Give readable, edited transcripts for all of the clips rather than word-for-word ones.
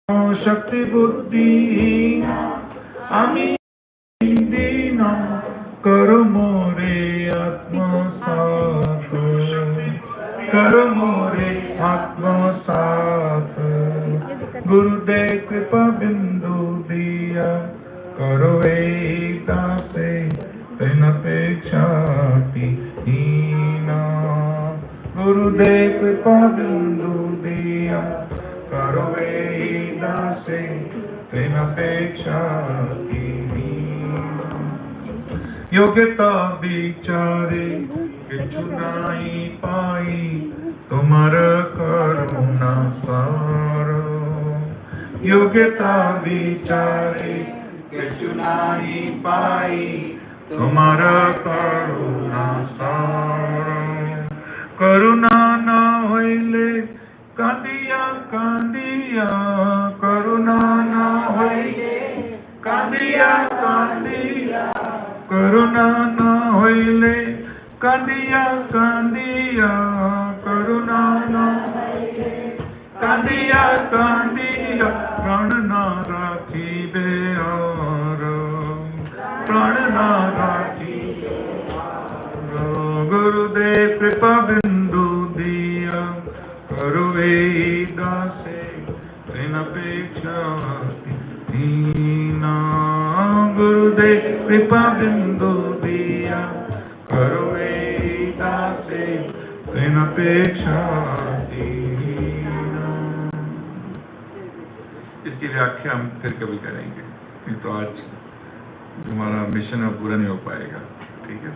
शक्ति बुद्धि आमी दीना करो मोरे आत्मसात, करो मोरे आत्मसात। गुरुदेव कृपा बिंदु दिया करो दासे तैनपेक्षा हीना। गुरुदेव कृपा बिंदु दिया करो दासे तैनपेक्षा हीना। योग्यता विचारे किछु नाई पाई तुम्हार करुणा सारो। योग्यता विचारे किछु नाई पाई तुम्हारा करुणा सारो। करुणा न होइले कांदिया कांदिया, करुणा न होइले कांदिया कांदिया, करुणा न होइले कांदिया कांदिया, करुणा न होइले कांदिया कांदिया। प्राण न राखी दे और प्राण न राखी दे। गुरुदेव कृपा बिंदु दिया करो दासे तैनपेक्षा हीना। गुरुदेव कृपा बिंदु दिया करो दासे तैनपेक्षा हीना। इसकी व्याख्या हम फिर कभी करेंगे, नहीं तो आज हमारा मिशन अब पूरा नहीं हो पाएगा। ठीक है,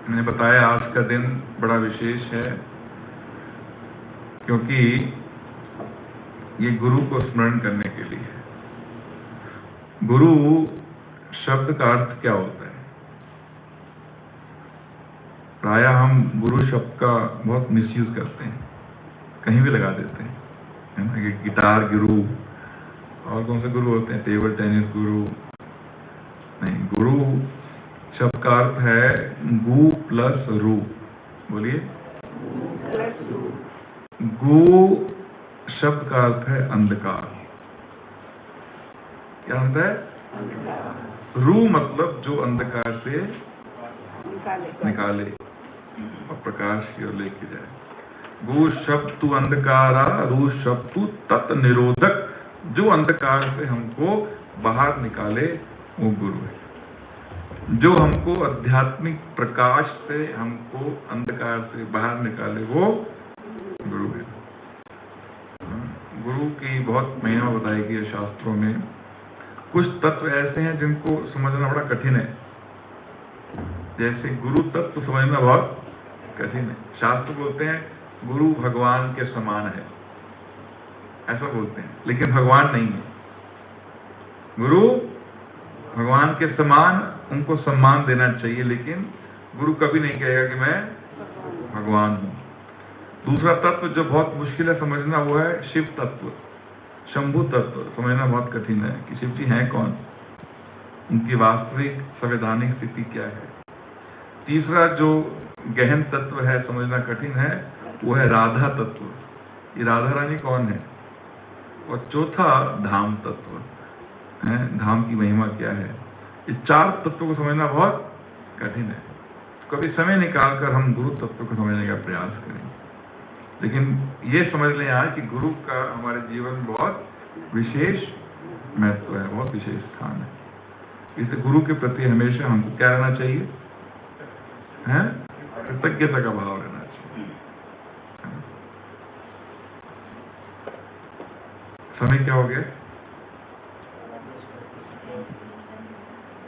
मैंने बताया आज का दिन बड़ा विशेष है क्योंकि ये गुरु को स्मरण करने के लिए है। गुरु शब्द का अर्थ क्या होता है? प्रायः हम गुरु शब्द का बहुत मिसयूज करते हैं, कहीं भी लगा देते हैं, है ना। गिटार गुरु, और कौन से गुरु होते हैं? टेबल टेनिस गुरु नहीं। गुरु शब्द का अर्थ है गु प्लस रू। बोलिए, गु शब्द का अर्थ है अंधकार। क्या अर्थ है? रू मतलब जो अंधकार से निकाले और प्रकाश की ओर लेके जाए। गु शब्द तु अंधकारा, रू शब्द तु तत् निरोधक। जो अंधकार से हमको बाहर निकाले वो गुरु है। जो हमको आध्यात्मिक प्रकाश से, हमको अंधकार से बाहर निकाले वो गुरु है। गुरु की बहुत महिमा बताई गई है शास्त्रों में। कुछ तत्व ऐसे हैं जिनको समझना बड़ा कठिन है, जैसे गुरु तत्व समझना बहुत कठिन है। शास्त्र बोलते हैं गुरु भगवान के समान है, ऐसा बोलते हैं, लेकिन भगवान नहीं है। गुरु भगवान के समान, उनको सम्मान देना चाहिए, लेकिन गुरु कभी नहीं कहेगा कि मैं भगवान हूं। दूसरा तत्व जो बहुत मुश्किल है समझना वो है शिव तत्व, शंभु तत्व। समझना बहुत कठिन है कि शिव जी हैं कौन, उनकी वास्तविक संवैधानिक स्थिति क्या है। तीसरा जो गहन तत्व है, समझना कठिन है, वो है राधा तत्व। ये राधा रानी कौन है। और चौथा धाम तत्व है, धाम की महिमा क्या है। ये चार तत्वों को समझना बहुत कठिन है। कभी समय निकालकर हम गुरु तत्व को समझने का प्रयास करें, लेकिन ये समझ लें आज कि गुरु का हमारे जीवन में बहुत विशेष महत्व है, बहुत विशेष स्थान है। इस गुरु के प्रति हमेशा हमको क्या रहना चाहिए, है कृतज्ञता का भाव रहना चाहिए। समय क्या हो गया?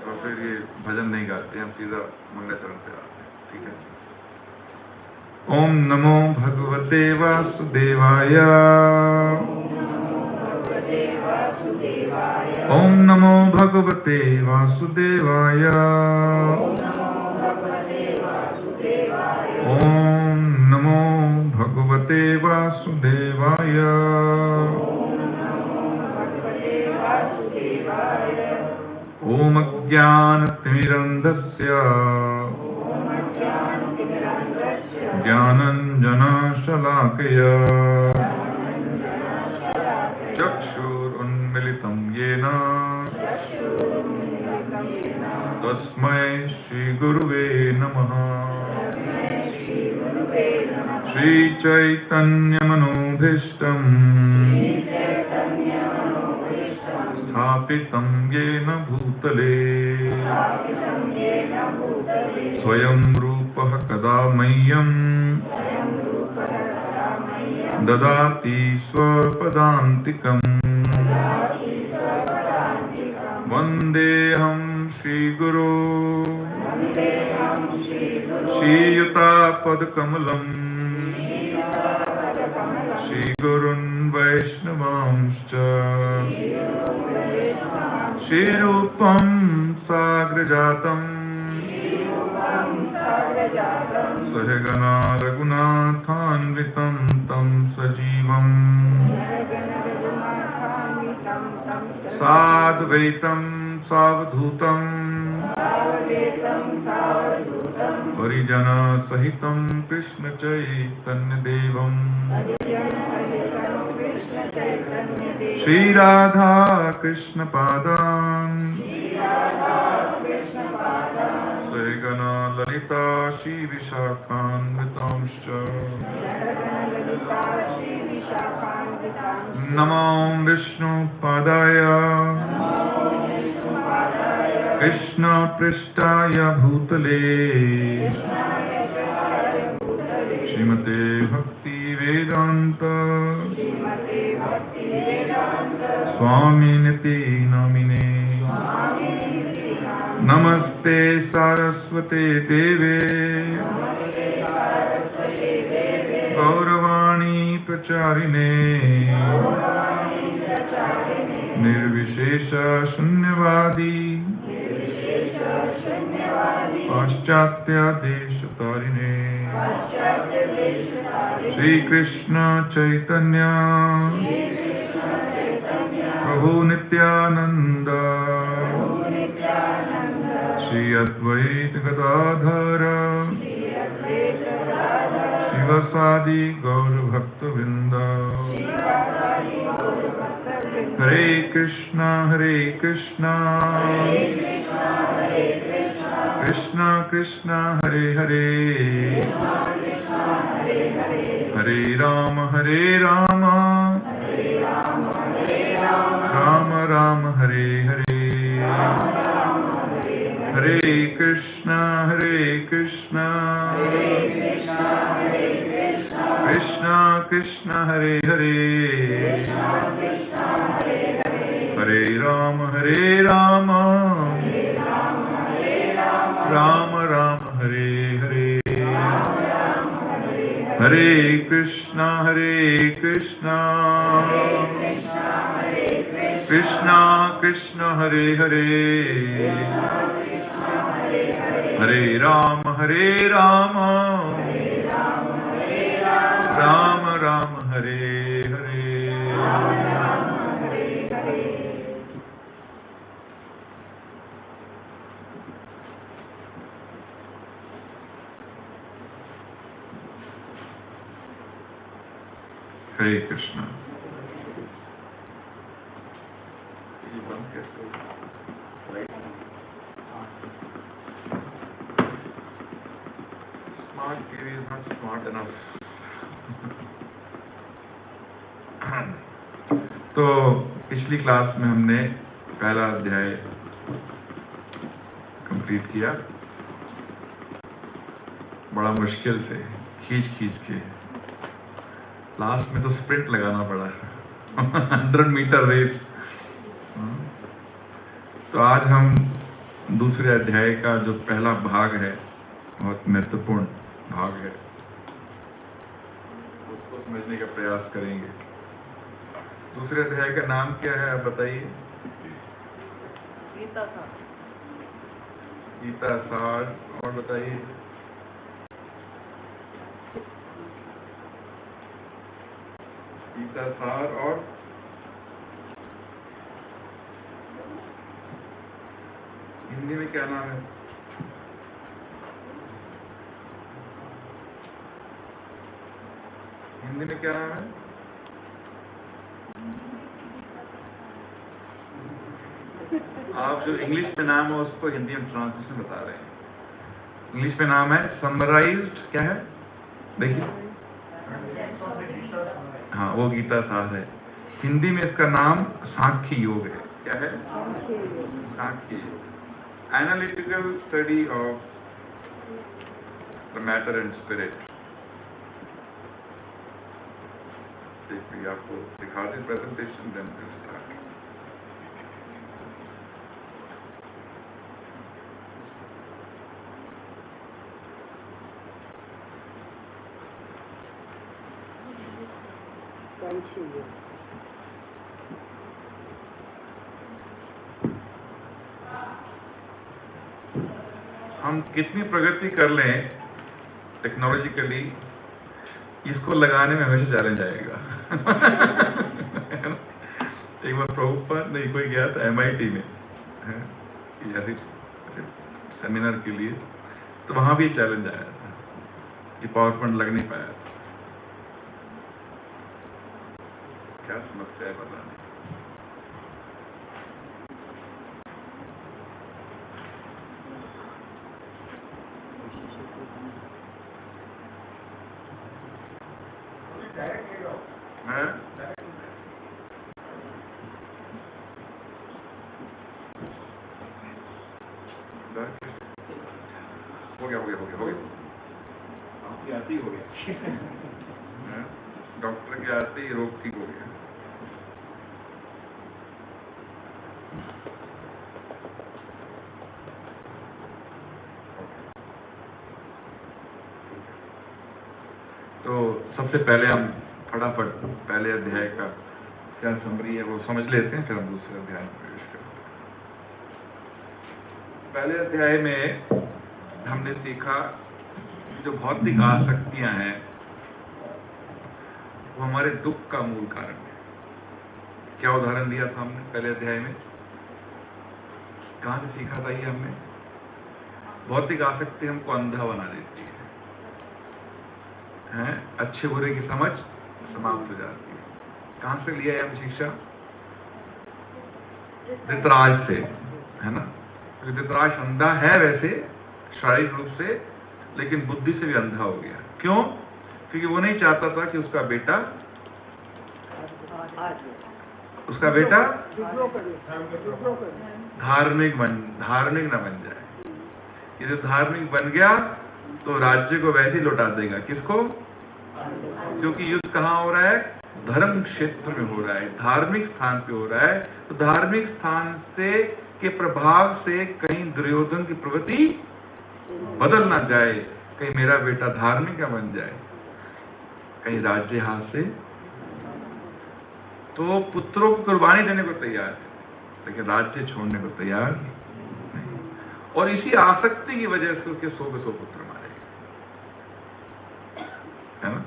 तो फिर ये भजन नहीं गाते, हम सीधा मंगलाचरण पे आते हैं। ठीक है। ओम नमो भगवते वासुदेवाय। ओम नमो भगवते वासुदेवाय। ओम नमो भगवते वासुदेवाय। ओम ज्ञानतिमिरन्धस्य ज्ञानञ्जनशलाकया चक्षुरुन्मिलितं येन तस्मै श्रीगुरुवे नमः। श्रीचैतन्यमनोभीष्टम् स्थापितं येन भूतले स्वयं रूपः कदा मह्यम् ददाति स्वपदान्तिकम्। वन्देऽहं श्रीगुरो श्रीयुतापदकमलम् श्रीगुरुन् वैष्णवांश्च श्रीरूपं साग्रजातम् सहगना रघुनाथान्वितं तं सजीवम् साद्वैतं सावधूतं परिजनसहितं कृष्णचैतन्यदेवम् श्रीराधा कृष्णपादान् सहगना ललिता श्रीविशाखान्वितांश्च नमो विष्णुपादाय कृष्णपृष्ठाय भूतले श्रीमते भक्तिवेदान्त स्वामिनिति नामिने। नमस्ते सारस्वते देवे गौरवाणी प्रचारिणे निर्विशेष शून्यवादी पाश्चात्य देशतारिणे। श्री कृष्ण चैतन्य प्रभु नित्यानंद श्री अद्वैत गदाधर शिवसादि गौर भक्तवृंद। हरे कृष्णा कृष्णा कृष्णा हरे हरे हरे राम राम राम हरे हरे। हरे कृष्णा कृष्णा कृष्णा हरे हरे हरे राम राम राम हरे हरे। हरे कृष्णा कृष्णा कृष्णा हरे हरे हरे राम राम राम हरे हरे। हरे Krishna. Smart TV is not smart enough. तो पिछली क्लास में हमने पहला अध्याय कंप्लीट किया, बड़ा मुश्किल से खींच के। लास्ट में तो स्प्रिंट लगाना पड़ा 100 मीटर रेस। तो आज हम दूसरे अध्याय का जो पहला भाग है, बहुत महत्वपूर्ण भाग है, उसको समझने का प्रयास करेंगे। दूसरे अध्याय का नाम क्या है, आप बताइए। गीता सार। और बताइए। गीता सार और हिंदी में क्या नाम है? हिंदी में क्या नाम है? आप जो इंग्लिश में नाम है उसको हिंदी में ट्रांसलेशन बता रहे हैं। इंग्लिश में नाम है समराइज्ड, क्या है देखिए, हाँ वो गीता सार है। हिंदी में इसका नाम सांख्य योग है। क्या है? सांख्य योग, analytical study of the matter and spirit. देखिए आपको दिखा दें प्रेजेंटेशन, देन स्टार्ट। हम कितनी प्रगति कर लें टेक्नोलॉजिकली, इसको लगाने में हमेशा चैलेंज आएगा। एक बार प्रभुपाद नहीं कोई गया था MIT में ऐसे सेमिनार के लिए, तो वहां भी चैलेंज आया था कि पावर पॉइंट लग नहीं पाया था। क्या समस्या है पता नहीं। हो गया आपकी आती हो गया। डॉक्टर के आते ही रोग ठीक हो गया। तो सबसे पहले हम फटाफट पहले अध्याय का क्या समरी है वो समझ लेते हैं, फिर हम दूसरे अध्याय में प्रवेश करते हैं। पहले अध्याय में हमने सीखा जो भौतिक आसक्तियां हैं वो हमारे दुख का मूल कारण है। क्या उदाहरण दिया था हमने पहले अध्याय में? कहां से सीखा था ये हमने? भौतिक आसक्ति हमको अंधा बना देती है, अच्छे बुरे की समझ समाप्त हो जाती है। कहां से लिया है हम शिक्षा? धृतराज से, है ना? धृतराज अंधा है वैसे शारीरिक रूप से, लेकिन बुद्धि से भी अंधा हो गया। क्यों? क्योंकि वो नहीं चाहता था कि उसका बेटा धार्मिक न बन जाए। ये जो धार्मिक बन गया तो राज्य को वैसे ही लौटा देगा। किसको? क्योंकि युद्ध कहाँ हो रहा है? धर्म क्षेत्र में हो रहा है, धार्मिक स्थान पे हो रहा है। तो धार्मिक स्थान से के प्रभाव से कहीं दुर्योधन की प्रवृत्ति बदल ना जाए, कहीं मेरा बेटा धार्मिक न बन जाए, कहीं राज्य हाथ से। तो पुत्रों को कुर्बानी देने को तैयार है, लेकिन राज्य छोड़ने को तैयार नहीं। और इसी आसक्ति की वजह से उसके 100 के 100 पुत्र मारे गए, है ना?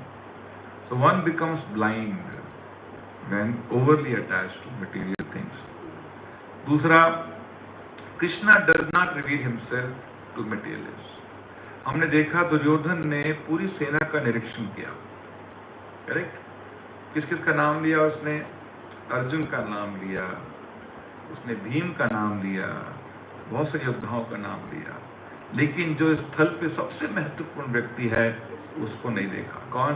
So one becomes blind when overly attached to material things. दूसरा, Krishna does not reveal himself to materialists. हमने देखा दुर्योधन ने पूरी सेना का निरीक्षण किया, करेक्ट? किस किस का नाम लिया उसने? अर्जुन का नाम लिया, उसने भीम का नाम लिया, बहुत से योद्धाओं का नाम लिया, लेकिन जो स्थल पे सबसे महत्वपूर्ण व्यक्ति है उसको नहीं देखा। कौन?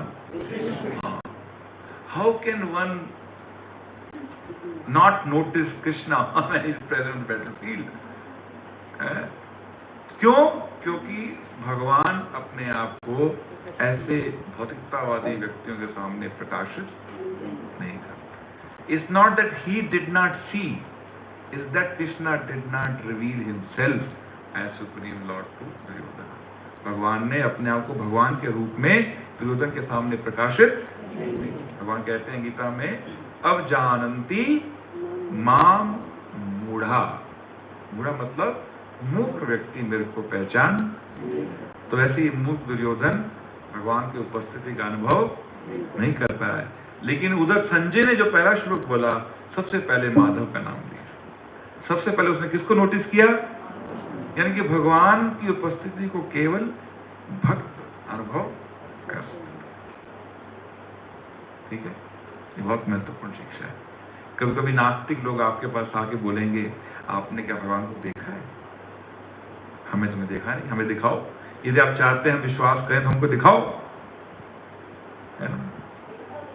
How can one not notice Krishna when he is present battlefield? क्यों? क्योंकि भगवान अपने आप को ऐसे भौतिकतावादी व्यक्तियों के सामने प्रकाशित नहीं करता। It's not that he did not see, is that Krishna did not reveal himself as Supreme Lord to Duryodhana. भगवान ने अपने आप को भगवान के रूप में दुर्योधन के सामने प्रकाशित नहीं। भगवान कहते हैं गीता में, अब जानन्ति माम मूढ़ा। मूढ़ा मतलब मूर्ख व्यक्ति मेरे को पहचान। तो वैसे ही मूर्ख दुर्योधन भगवान की उपस्थिति का अनुभव नहीं करता है। लेकिन उधर संजय ने जो पहला श्लोक बोला, सबसे पहले माधव का नाम लिया। सबसे पहले उसने किसको नोटिस किया? यानी कि भगवान की उपस्थिति को केवल भक्त अनुभव कर सकते। ठीक है, ये बहुत महत्वपूर्ण शिक्षा है। कभी कभी नास्तिक लोग आपके पास आके बोलेंगे, आपने क्या भगवान को देखा है? हमें तुम्हें देखा नहीं, हमें दिखाओ। यदि आप चाहते हैं हम विश्वास करें तो हमको दिखाओ, है ना?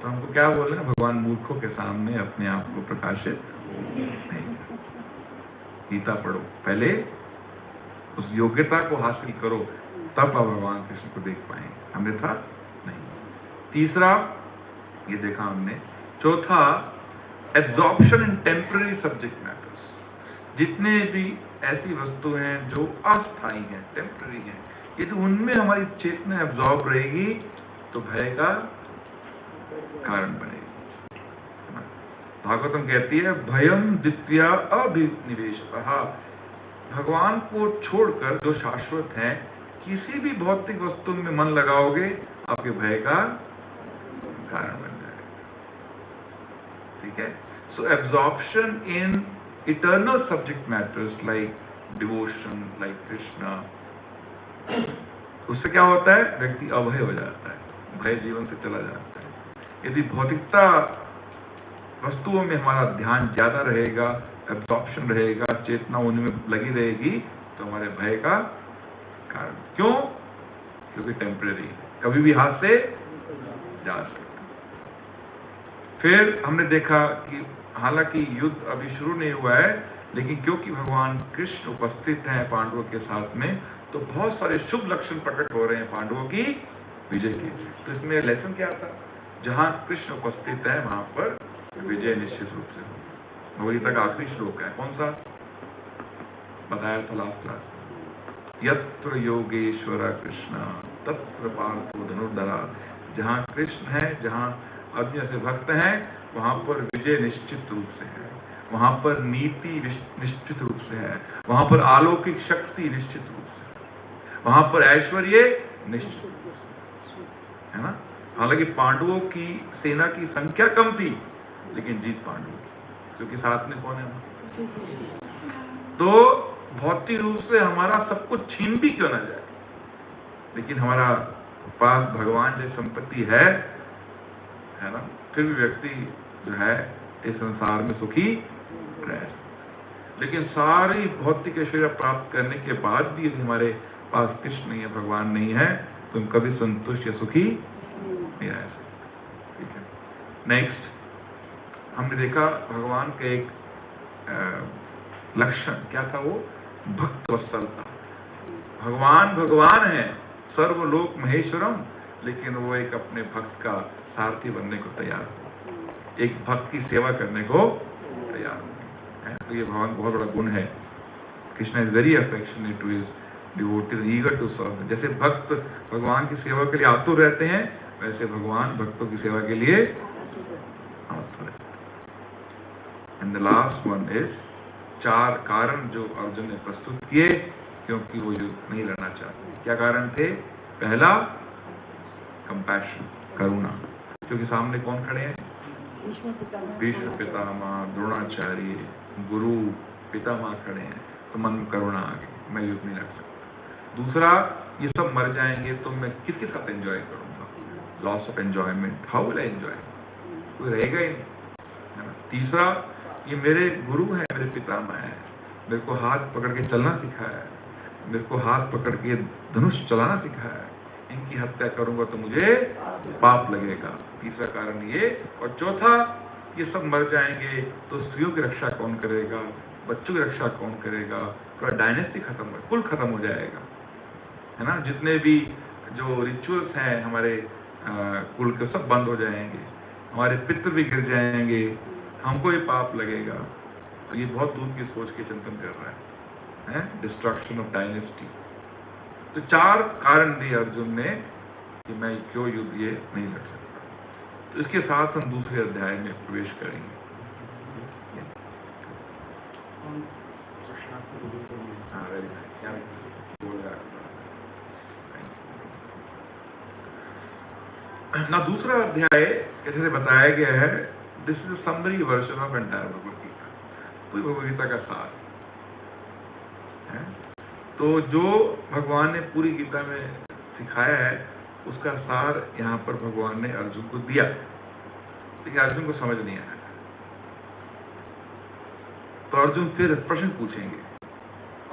तो हमको क्या बोल रहे हैं? भगवान मूर्खों के सामने अपने आप को प्रकाशित नहीं। गीता पढ़ो, पहले उस योग्यता को हासिल करो, तब आप भगवान कृष्ण को देख पाएंगे, अन्यथा नहीं। तीसरा ये देखा हमने। चौथा, absorption in temporary subject matters. जितने भी ऐसी वस्तु हैं जो अस्थायी हैं, टेम्पररी हैं, यदि उनमें हमारी चेतना एब्जॉर्ब रहेगी तो भय का कारण बनेगी। भागवतम कहती है भयम द्वितीया अभिनिवेशतः। भगवान को छोड़कर जो शाश्वत है, किसी भी भौतिक वस्तु में मन लगाओगे आपके भय का कारण बन जाएगा। ठीक है? So absorption in eternal subject matters like devotion, like Krishna, उससे क्या होता है? व्यक्ति अभय हो जाता है, भय जीवन से चला जाता है। यदि भौतिकता वस्तुओं में हमारा ध्यान ज्यादा रहेगा, एब्जॉर्प्शन रहेगा, चेतना उनमें लगी रहेगी, तो हमारे भय का कारण। क्यों? क्योंकि टेम्परेरी, कभी भी हाथ से जा सकता। फिर हमने देखा कि हालांकि युद्ध अभी शुरू नहीं हुआ है, लेकिन क्योंकि भगवान कृष्ण उपस्थित हैं पांडवों के साथ में, तो बहुत सारे शुभ लक्षण प्रकट हो रहे हैं पांडवों की विजय की। तो इसमें लेसन क्या था? जहां कृष्ण उपस्थित है वहां पर विजय निश्चित रूप से हो। भगवद्गीता का आखिरी श्लोक है, कौन सा बताया था लास्ट क्लास? यत्र योगेश्वर कृष्ण तत्र पार्थो धनुर्धरा। जहां कृष्ण है, जहां अर्जुन जैसे भक्त हैं, वहां पर विजय निश्चित रूप से है, वहां पर नीति निश्चित रूप से है, वहां पर अलौकिक शक्ति निश्चित रूप से है, वहां पर ऐश्वर्य निश्चित रूप से है ना। हालांकि पांडवों की सेना की संख्या कम थी, लेकिन जीत पांडवों की, क्योंकि साथ में कौन है? तो भौतिक रूप से हमारा सब कुछ छीन भी क्यों ना जाए, लेकिन हमारा पास भगवान जैसी संपत्ति है ना, फिर भी व्यक्ति जो है इस संसार में सुखी रह। लेकिन सारी भौतिक ऐश्वर्य प्राप्त करने के बाद भी यदि हमारे पास कृष्ण नहीं है, भगवान नहीं है, तो हम कभी संतुष्ट या सुखी नहीं रह सकते। ठीक है? नेक्स्ट हमने देखा भगवान का एक लक्षण क्या था? वो भक्त वत्सलता। भगवान है, सर्वलोक महेश्वरम, लेकिन वो एक अपने भक्त का सारथी बनने को तैयार हो, एक भक्त की सेवा करने को तैयार हो। तो ये भगवान बहुत बड़ा गुण है। Krishna is very affectionate to his devotees, eager to serve. जैसे भक्त भगवान की सेवा के लिए आतुर रहते हैं, वैसे भगवान भक्तों की सेवा के लिए आतुर रहते हैं। And the last one is 4 कारण जो अर्जुन ने प्रस्तुत किए क्योंकि वो युद्ध नहीं लड़ना चाहते। क्या कारण थे? पहला, कंपैशन, करुणा, क्योंकि सामने कौन खड़े हैं? भीष्म पितामह, द्रोणाचार्य, गुरु पितामह खड़े हैं, तो मन में करुणा आ गई, मैं युद्ध नहीं लड़ सकता। दूसरा, ये सब मर जाएंगे तो मैं किसके साथ एंजॉय करूंगा? Loss of enjoyment, how will I enjoy? कोई रहेगा ही नहीं, है ना। तीसरा, ये मेरे गुरु हैं, मेरे पितामह हैं, मेरे को हाथ पकड़ के चलना सिखाया है, मेरे को हाथ पकड़ के धनुष चलाना सिखाया है, इनकी हत्या करूंगा तो मुझे पाप लगेगा। तीसरा कारण ये। और चौथा, ये सब मर जाएंगे तो स्त्रियों की रक्षा कौन करेगा, बच्चों की रक्षा कौन करेगा? पूरा डायनेस्टी खत्म हो, कुल खत्म हो जाएगा, है ना। जितने भी जो रिचुअल्स हैं हमारे कुल के, सब बंद हो जाएंगे, हमारे पितृ भी गिर जाएंगे, हमको ही पाप लगेगा। तो ये बहुत दूर की सोच के चिंतन कर रहा है, डिस्ट्रक्शन ऑफ डायनेस्टी। तो 4 कारण दिए अर्जुन ने कि मैं क्यों युद्ध ये नहीं लड़ सकता। तो इसके साथ हम दूसरे अध्याय में प्रवेश करेंगे। ना दूसरा अध्याय कैसे बताया गया है, this is summary version of entire Bhagavad Gita, पूरी भगवद गीता का सार है। तो जो भगवान ने पूरी गीता में सिखाया है, उसका सार यहाँ पर भगवान ने अर्जुन को दिया, लेकिन अर्जुन को समझ नहीं आया। तो अर्जुन फिर प्रश्न पूछेंगे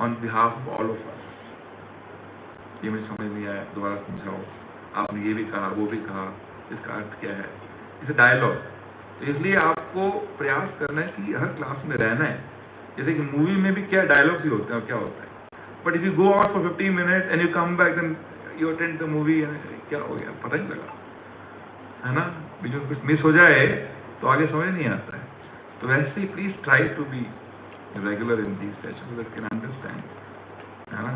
on behalf of all of us, ये मुझे समझ नहीं आया, दोबारा समझाओ, आपने ये भी कहा वो भी कहा, इसका अर्थ क्या है, इसे डायलॉग। तो इसलिए आपको प्रयास करना है कि हर क्लास में रहना है। जैसे कि मूवी में भी क्या डायलॉग्स ही होते हैं और क्या होता है, but if you go out for 15 minute and you come back then you attend the movie, क्या हो गया पता नहीं लगा, है ना, बीच में कुछ मिस हो जाए तो आगे समझ नहीं आता है। तो वैसे ही please try to be regular in these sessions that can understand, है ना,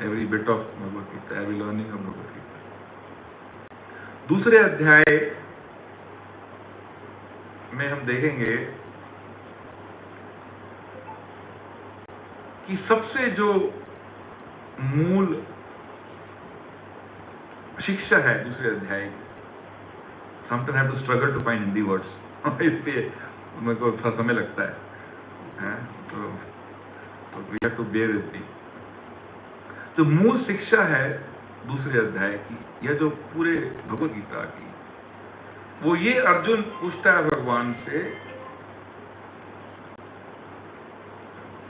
every bit of Bhagavad Gita, every learning of Bhagavad Gita. दूसरे अध्याय में हम देखेंगे कि सबसे जो मूल शिक्षा है दूसरे अध्याय की, sometimes have to struggle to find Hindi words, इसलिए मेरे को थोड़ा समय लगता है, तो we have to bear with me. जो मूल शिक्षा है दूसरे अध्याय की, यह जो पूरे भगवद गीता की, वो ये अर्जुन पूछता है भगवान से,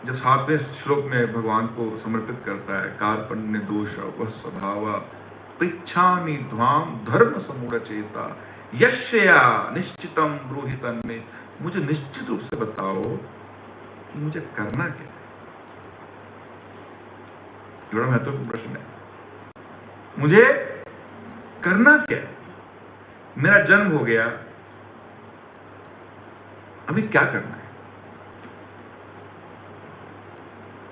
जब 7वें श्लोक में भगवान को समर्पित करता है, कार्पण्य दोष वह स्वभाव पृच्छामि ध्वाम धर्म समूढ़ चेता यश्या निश्चितम ब्रूहि तन्मे, मुझे निश्चित रूप से बताओ कि मुझे करना क्या है। बड़ा महत्वपूर्ण प्रश्न है, मुझे करना क्या है, मेरा जन्म हो गया, अभी क्या करना है।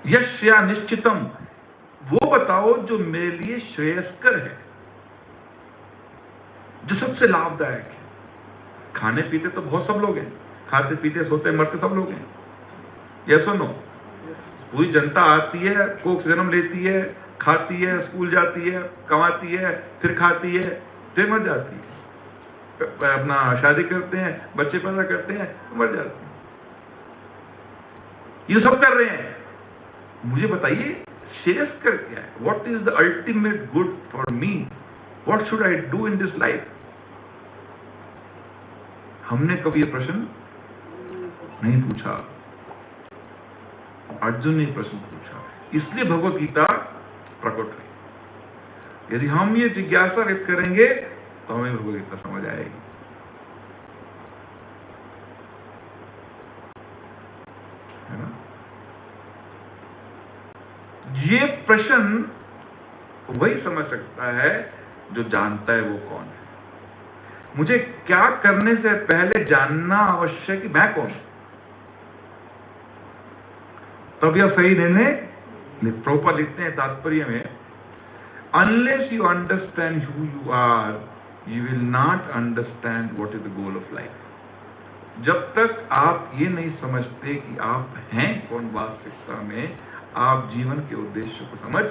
यश्या निश्चितम, वो बताओ जो मेरे लिए श्रेयस्कर है, जो सबसे लाभदायक है। खाने पीते तो बहुत सब लोग हैं, खाते पीते सोते मरते सब लोग हैं, यस और नो। पूरी जनता आती है, कोख जन्म लेती है, खाती है, स्कूल जाती है, कमाती है, फिर खाती है, फिर मर जाती है, अपना शादी करते हैं, बच्चे पैदा करते हैं, मर जाते हैं। ये सब कर रहे हैं, मुझे बताइए श्रेयस्कर क्या है, what is the ultimate good for me, what should I do in this life. हमने कभी ये प्रश्न नहीं पूछा, अर्जुन ने प्रश्न पूछा, इसलिए भगवद गीता प्रकट हुई। यदि हम ये जिज्ञासा व्यक्त करेंगे तो हमें भगवद गीता समझ आएगी, है ना। ये प्रश्न वही समझ सकता है जो जानता है वो कौन है। मुझे क्या करने से पहले जानना आवश्यक कि मैं कौन हूं, तब यह सही निर्णय। प्रभुपाद लिखते हैं तात्पर्य में, unless you understand who you are you will not understand what is the goal of life. जब तक आप ये नहीं समझते कि आप हैं कौन वास्तविकता में, आप जीवन के उद्देश्य को समझ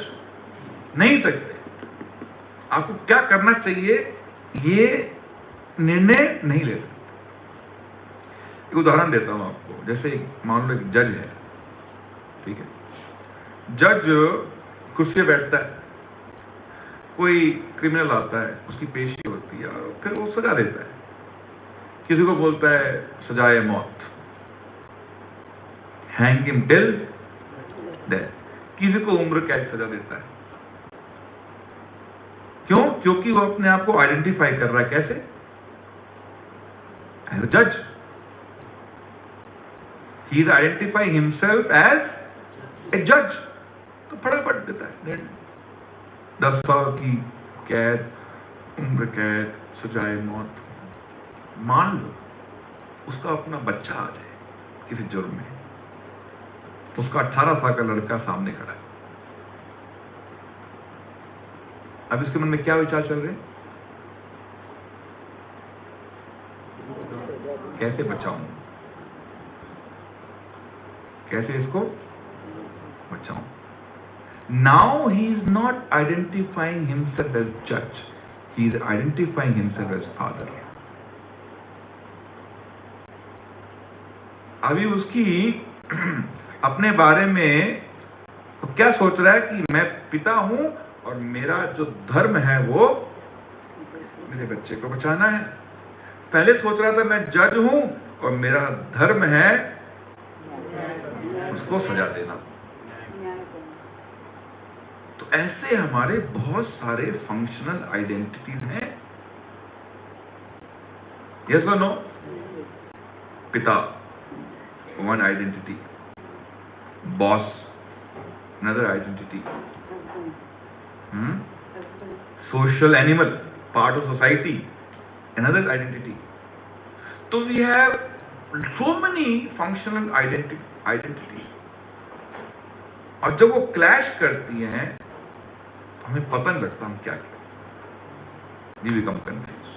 नहीं सकते। आपको क्या करना चाहिए ये निर्णय नहीं ले सकते। एक उदाहरण देता हूं आपको, जैसे मान लो एक जज है, ठीक है, जज कुर्सी पे बैठता है, कोई क्रिमिनल आता है, उसकी पेशी होती है और फिर वो सजा देता है। किसी को बोलता है सजाए मौत, हैंग हिम टिल डेथ, किसी को उम्र कैद सजा देता है। क्यों? क्योंकि वो अपने आप को आइडेंटिफाई कर रहा है, कैसे? एज अ जज, he is identifying himself as a जज, तो फटाफट देता है 10 साल की कैद, उम्र कैद, सजाए मौत। मान लो उसका अपना बच्चा आ जाए किसी जुर्म में, तो उसका 18 साल का लड़का सामने खड़ा है। अब इसके मन में क्या विचार चल रहे हैं? कैसे बचाऊं, कैसे इसको बचाऊं। Now he is not identifying himself as जज, he is identifying himself as father. अभी उसकी अपने बारे में तो क्या सोच रहा है कि मैं पिता हूं और मेरा जो धर्म है वो मेरे बच्चे को बचाना है। पहले सोच रहा था मैं जज हूं और मेरा धर्म है उसको सजा देना। तो ऐसे हमारे बहुत सारे फंक्शनल आइडेंटिटीज हैं। यस और नो? पिता, one identity. Boss, another identity. Social animal, part of society, another identity. So we have so many functional identities. और जब वो क्लैश करती हैं हमें पता नहीं लगता हम क्या करें। We become confused.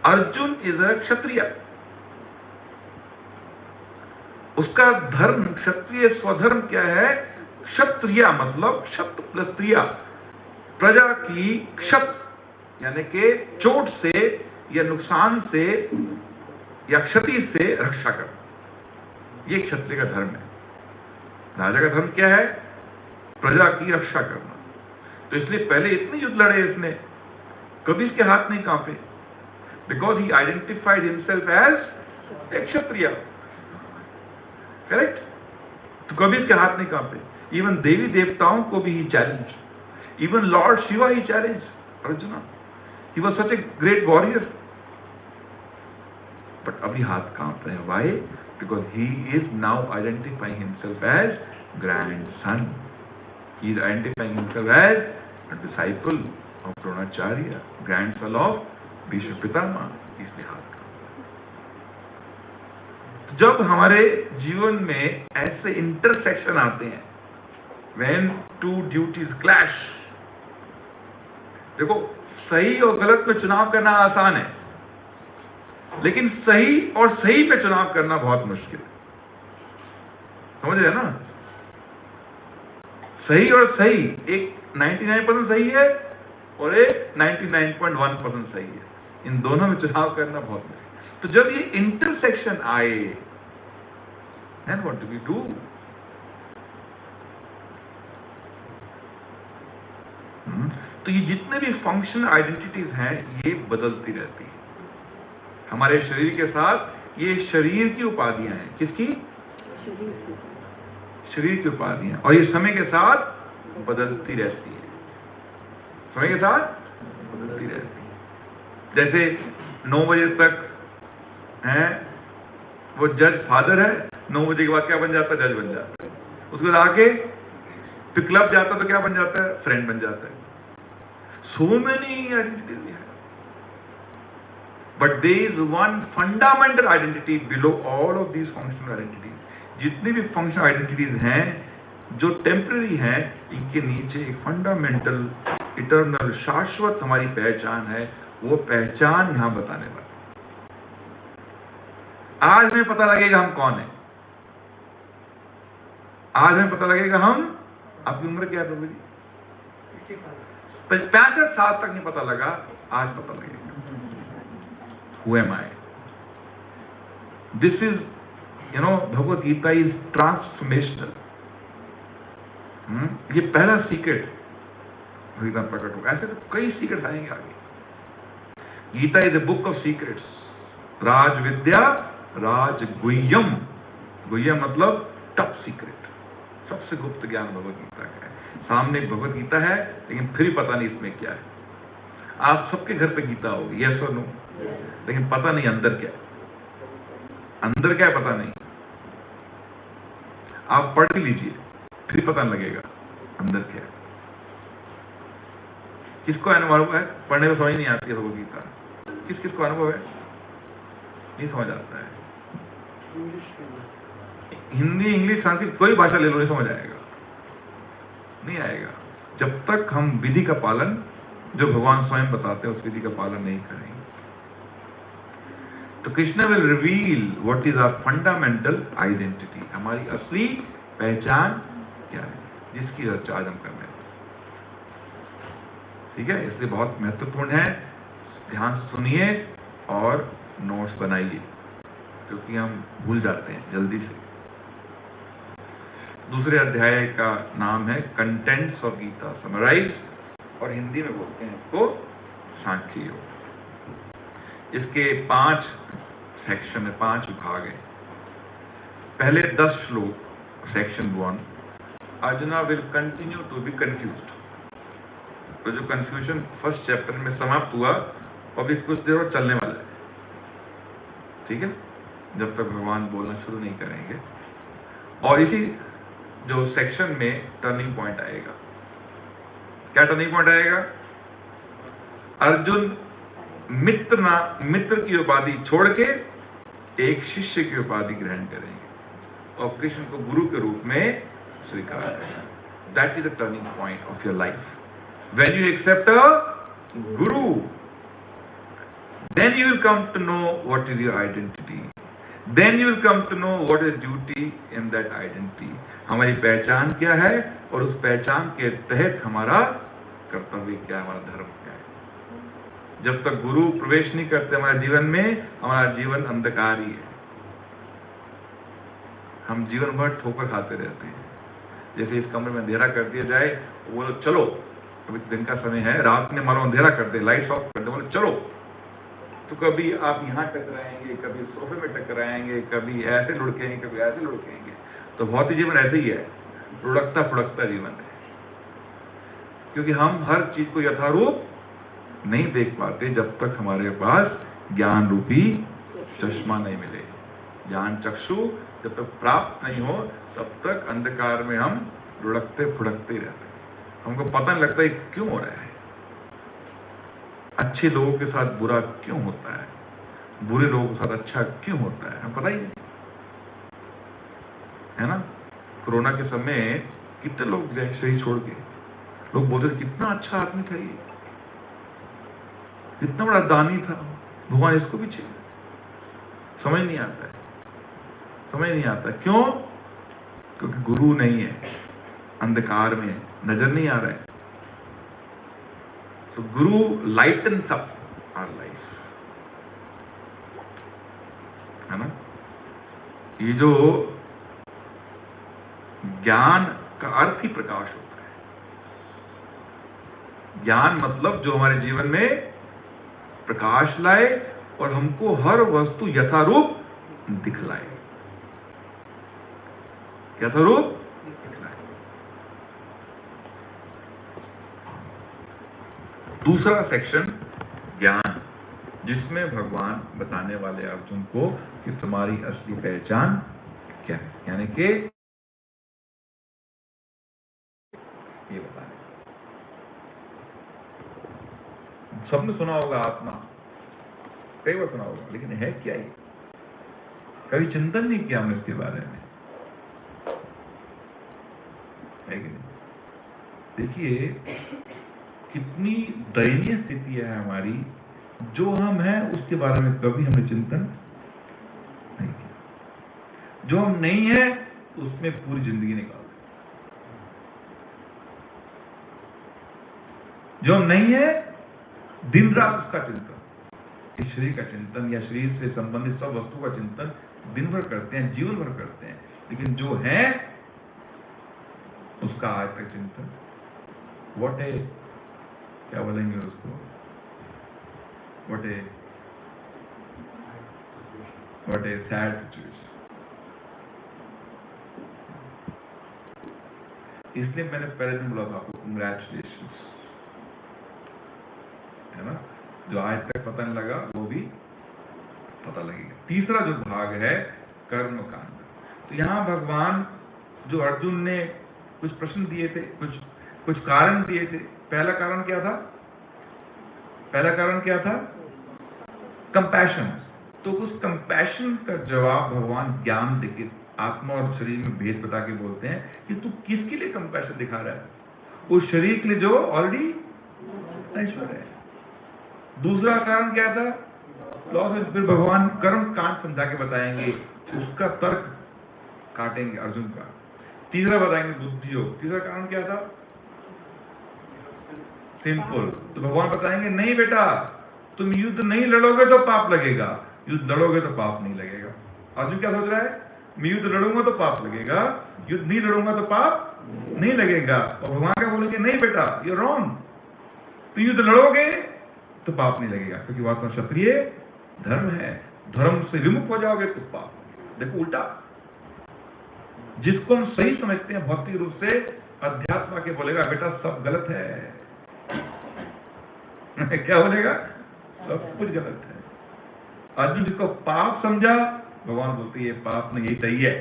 Arjun is a kshatriya. उसका धर्म, क्षत्रिय स्वधर्म क्या है? क्षत्रिय मतलब क्षत्र प्लस प्रिया, प्रजा की क्षत यानी कि चोट से या नुकसान से या क्षति से रक्षा करना, ये क्षत्रिय का धर्म है। राजा का धर्म क्या है? प्रजा की रक्षा करना। तो इसलिए पहले इतने युद्ध लड़े इसने, कभी इसके हाथ नहीं कांपे, because he identified himself as a kshatriya. Correct? तो कभी इसके हाथ नहीं कांपे। इवन देवी देवताओं को भी he challenge, even lord Shiva he challenge Arjuna. He was such a great warrior, but अभी हाथ कांप रहे हैं। Why? Because he is now identifying himself as grandson. He is identifying himself as a disciple of Dronacharya, grandson of Bhishma Pitamah. इसलिए हाथ कांप। जब हमारे जीवन में ऐसे इंटरसेक्शन आते हैं, when two duties clash, देखो सही और गलत में चुनाव करना आसान है, लेकिन सही और सही पे चुनाव करना बहुत मुश्किल है। समझ रहे हैं ना? सही और सही, एक 99% सही है और एक 99.1% सही है। इन दोनों में चुनाव करना बहुत मुश्किल। तो जब ये इंटरसेक्शन आए, then what do we do? तो ये जितने भी फंक्शनल आइडेंटिटीज हैं ये बदलती रहती है हमारे शरीर के साथ। ये शरीर की उपाधियां हैं। किसकी? शरीर की उपाधियां। और ये समय के साथ बदलती रहती है। समय के साथ बदलती रहती है। जैसे 9 बजे तक है वो जज फादर है, 9 बजे के बाद क्या बन जाता है? जज बन जाता है। उसके बाद आगे फिर क्लब जाता तो क्या बन जाता है? फ्रेंड बन जाता है। So many identities, but there is one fundamental identity below all of these functional identities. जितनी भी functional identities हैं जो टेम्पररी हैं, इनके नीचे एक फंडामेंटल, इटर्नल, शाश्वत हमारी पहचान है। वो पहचान यहां बताने वाली। आज हमें पता लगेगा हम कौन है। आज हमें पता लगेगा हम, आपकी उम्र क्या है प्रभु जी? 65 साल तक नहीं पता लगा, आज पता लगेगा। Who am I? This is, Bhagavad Gita is transformational. ये पहला सीक्रेट गीता प्रकट होगा। ऐसे तो कई सीक्रेट आएंगे आगे। Gita is a book of secrets. राज विद्या राज गुह्यम। गुह्यम मतलब टॉप सीक्रेट, सबसे गुप्त ज्ञान भगवद गीता का है। सामने भगवद गीता है लेकिन फिर पता नहीं इसमें क्या है। आप सबके घर पे गीता होगी, यस और नो, लेकिन पता नहीं अंदर क्या है। अंदर क्या है पता नहीं। आप पढ़ लीजिए फिर पता लगेगा अंदर क्या है। किसको अनुभव है? पढ़ने में समझ नहीं आती है भगवद गीता। किस किस को अनुभव है? नहीं समझ आता है। हिंदी, इंग्लिश, संस्कृत कोई भाषा ले लो, नहीं समझ आएगा, नहीं आएगा जब तक हम विधि का पालन, जो भगवान स्वयं बताते हैं, उस विधि का पालन नहीं करेंगे। तो Krishna will reveal what is our fundamental identity. हमारी असली पहचान क्या है, जिसकी चर्चा आज हम कर रहे हैं। ठीक है? इसलिए बहुत महत्वपूर्ण है। ध्यान सुनिए और नोट्स बनाइए, क्योंकि हम भूल जाते हैं जल्दी से। दूसरे अध्याय का नाम है कंटेंट्स ऑफ गीता समराइज, और हिंदी में बोलते हैं इसको सांख्य योग। इसके 5 सेक्शन है, 5 विभाग हैं। पहले 10 श्लोक section 1, Arjuna will continue to be confused. तो जो कंफ्यूजन फर्स्ट चैप्टर में समाप्त हुआ अभी कुछ देर और चलने वाला है, ठीक है, जब तक भगवान बोलना शुरू नहीं करेंगे। और इसी जो सेक्शन में टर्निंग पॉइंट आएगा। क्या टर्निंग पॉइंट आएगा? अर्जुन मित्र की उपाधि छोड़ के एक शिष्य की उपाधि ग्रहण करेंगे और कृष्ण को गुरु के रूप में स्वीकार करेंगे। That is the turning point of your life. When you accept a guru, then you will come to know what is your identity. Then you will come to know what is duty in that identity. हमारी पहचान क्या है और उस पहचान के तहत हमारा कर्तव्य क्या है, हमारा धर्म क्या है। जब तक गुरु प्रवेश नहीं करते हमारे जीवन में, हमारा जीवन अंधकार ही है। हम जीवन भर ठोकर खाते रहते हैं। जैसे इस कमरे में अंधेरा कर दिया जाए, वो लोग चलो, अभी दिन का समय है, रात में मानो अंधेरा कर दे, लाइट्स ऑफ कर दे, बोले चलो, तो कभी आप यहाँ टकराएंगे, कभी सोफे में टकराएंगे, कभी ऐसे लुढ़केंगे, कभी ऐसे लुढ़केंगे। तो भौतिक जीवन ऐसे ही है, लुढ़कता जीवन है, क्योंकि हम हर चीज को यथारूप नहीं देख पाते जब तक हमारे पास ज्ञान रूपी चश्मा नहीं मिले। ज्ञान चक्षु जब तक प्राप्त नहीं हो तब तक अंधकार में हम लुढ़कते फुड़कते रहते हैं। हमको पता नहीं लगता है क्यों हो रहा है, अच्छे लोगों के साथ बुरा क्यों होता है, बुरे लोगों के साथ अच्छा क्यों होता है, हमें पता ही नहीं है ना। कोरोना के समय कितने लोग गए शरीर छोड़ के, लोग बोलते थे कितना अच्छा आदमी था ये, कितना बड़ा दानी था, भगवान इसको भी चाहिए। समझ नहीं आता है, समझ नहीं आता। क्यों? क्योंकि गुरु नहीं है, अंधकार में नजर नहीं आ रहा है। तो गुरु लाइटन्स अप आवर लाइफ, है ना। ये जो ज्ञान का अर्थ ही प्रकाश होता है। ज्ञान मतलब जो हमारे जीवन में प्रकाश लाए और हमको हर वस्तु यथारूप दिखलाए, यथारूप दिखलाए। दूसरा सेक्शन ज्ञान, जिसमें भगवान बताने वाले अर्जुन को कि तुम्हारी असली पहचान क्या है, यानी कि ये बताने। सबने सुना होगा आत्मा, कई बार सुना होगा, लेकिन है क्या ये? कभी चिंतन नहीं किया हमने इसके बारे में, है कि नहीं? देखिए कितनी दयनीय स्थिति है हमारी, जो हम हैं उसके बारे में कभी हमने चिंतन नहीं किया। जो हम नहीं है उसमें पूरी जिंदगी निकाल, जो हम नहीं है दिन रात उसका चिंतन, इस शरीर का चिंतन या शरीर से संबंधित सब वस्तु का चिंतन दिन भर करते हैं, जीवन भर करते हैं, लेकिन जो है उसका आज तक चिंतन। व्हाट है, क्या बोलेंगे उसको, व्हाट है सैड सिचुएशन। इसलिए मैंने पहले दिन बोला था आपको कंग्रेचुलेशंस, है ना। जो आज तक पता नहीं लगा वो भी पता लगेगा। तीसरा जो भाग है कर्म कांड। तो यहाँ भगवान जो अर्जुन ने कुछ प्रश्न दिए थे, कुछ कारण दिए थे। पहला कारण क्या था? पहला कारण क्या था? कंपैशन। तो उस कंपैशन का जवाब भगवान ज्ञान देके आत्मा और शरीर में भेद बता के बोलते हैं कि तू किसके लिए कंपैशन दिखा रहा है? उस शरीर के लिए जो ऑलरेडी ऐश्वर्य है। दूसरा कारण क्या था? फिर भगवान कर्म कांड समझा के बताएंगे, उसका तर्क काटेंगे अर्जुन का। तीसरा बताएंगे बुद्धि योग। तीसरा कारण क्या था? सिंपल। तो भगवान बताएंगे नहीं बेटा, तुम युद्ध नहीं लड़ोगे तो पाप लगेगा, युद्ध लड़ोगे तो पाप नहीं लगेगा। अर्जुन क्या सोच रहा है? मैं युद्ध लड़ूंगा तो पाप लगेगा, युद्ध नहीं लड़ूंगा तो पाप नहीं लगेगा। और भगवान क्या बोलेंगे? नहीं बेटा, यू रॉन्ग, तो युद्ध लड़ोगे तो पाप नहीं लगेगा, क्योंकि वास्तव में क्षत्रिय धर्म है, धर्म से विमुख हो जाओगे तो पाप। देखो उल्टा, जिसको हम सही समझते हैं भौतिक रूप से, अध्यात्म के बोलेगा बेटा सब गलत है। क्या बोलेगा? सब कुछ गलत है। अर्जुन जिसको पाप समझा, भगवान बोलते ये पाप नहीं, यही सही है।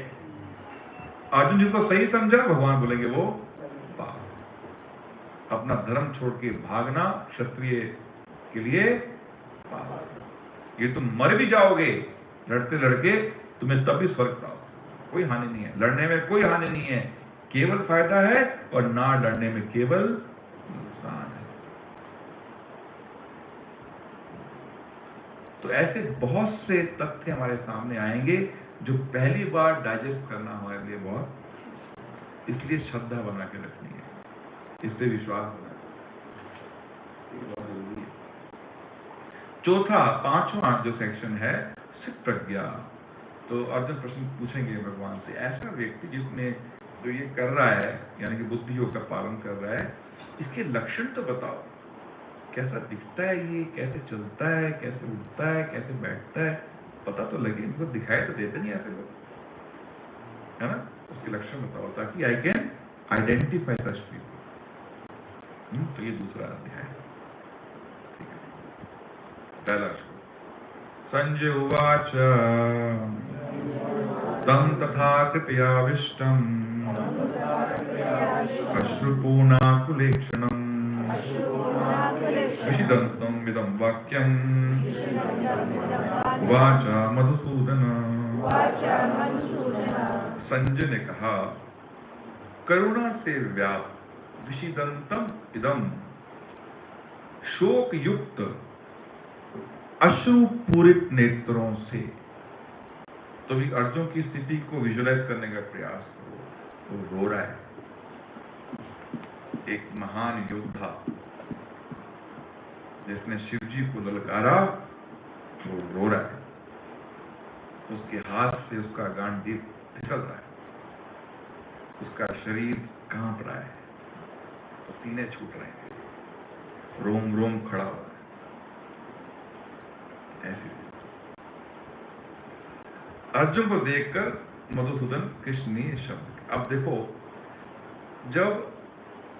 अर्जुन जिसको सही समझा, भगवान बोलेंगे वो पाप। अपना धर्म छोड़ के भागना क्षत्रिय के लिए पाप। ये तुम मर भी जाओगे लड़ते लड़के, तुम्हें तब भी स्वर्ग प्राप्त, कोई हानि नहीं है। लड़ने में कोई हानि नहीं है, केवल फायदा है, और ना लड़ने में केवल नुकसान है। तो ऐसे बहुत से तथ्य हमारे सामने आएंगे जो पहली बार डाइजेस्ट करना हमारे लिए बहुत, इसलिए श्रद्धा बना के रखनी है, इससे विश्वास होना बहुत जरूरी है। चौथा, पांचवा जो सेक्शन है, सिद्ध प्रज्ञा। तो अर्जुन प्रश्न पूछेंगे भगवान से, ऐसा व्यक्ति जिसने जो ये कर रहा है, यानी कि बुद्धि योग का पालन कर रहा है, इसके लक्षण तो बताओ, कैसा दिखता है ये, कैसे चलता है, कैसे उठता है, कैसे बैठता है, पता तो लगे। इनको दिखाई तो देते नहीं ऐसे लोग, है ना? उसके लक्षण बताओ ताकि I can identify such people. तो ये दूसरा अध्याय है, ठीक है। पहला संजय उवाच तं तथा कृपयाविष्टम् अश्रुपूर्णाकुलेक्षणम् विषिदन्तम् इदं वाक्यम् उवाच मधुसूदन। संजय ने कहा, करुणा से व्याप्त विषिदन्तम् इदं, शोक युक्त अश्रु पूरित नेत्रों से। तो भी अर्जुन की स्थिति को विजुअलाइज करने का प्रयास करो। वो रो रहा है, एक महान योद्धा जिसने शिव जी को ललकारा, वो रो रहा है। उसके हाथ से उसका गांडीव फिसल रहा है, उसका शरीर कांप रहा है, पसीने छूट रहे हैं, रोम रोम खड़ा हुआ है। ऐसी अर्जुन को देखकर मधुसूदन कृष्ण ने शब्द। अब देखो, जब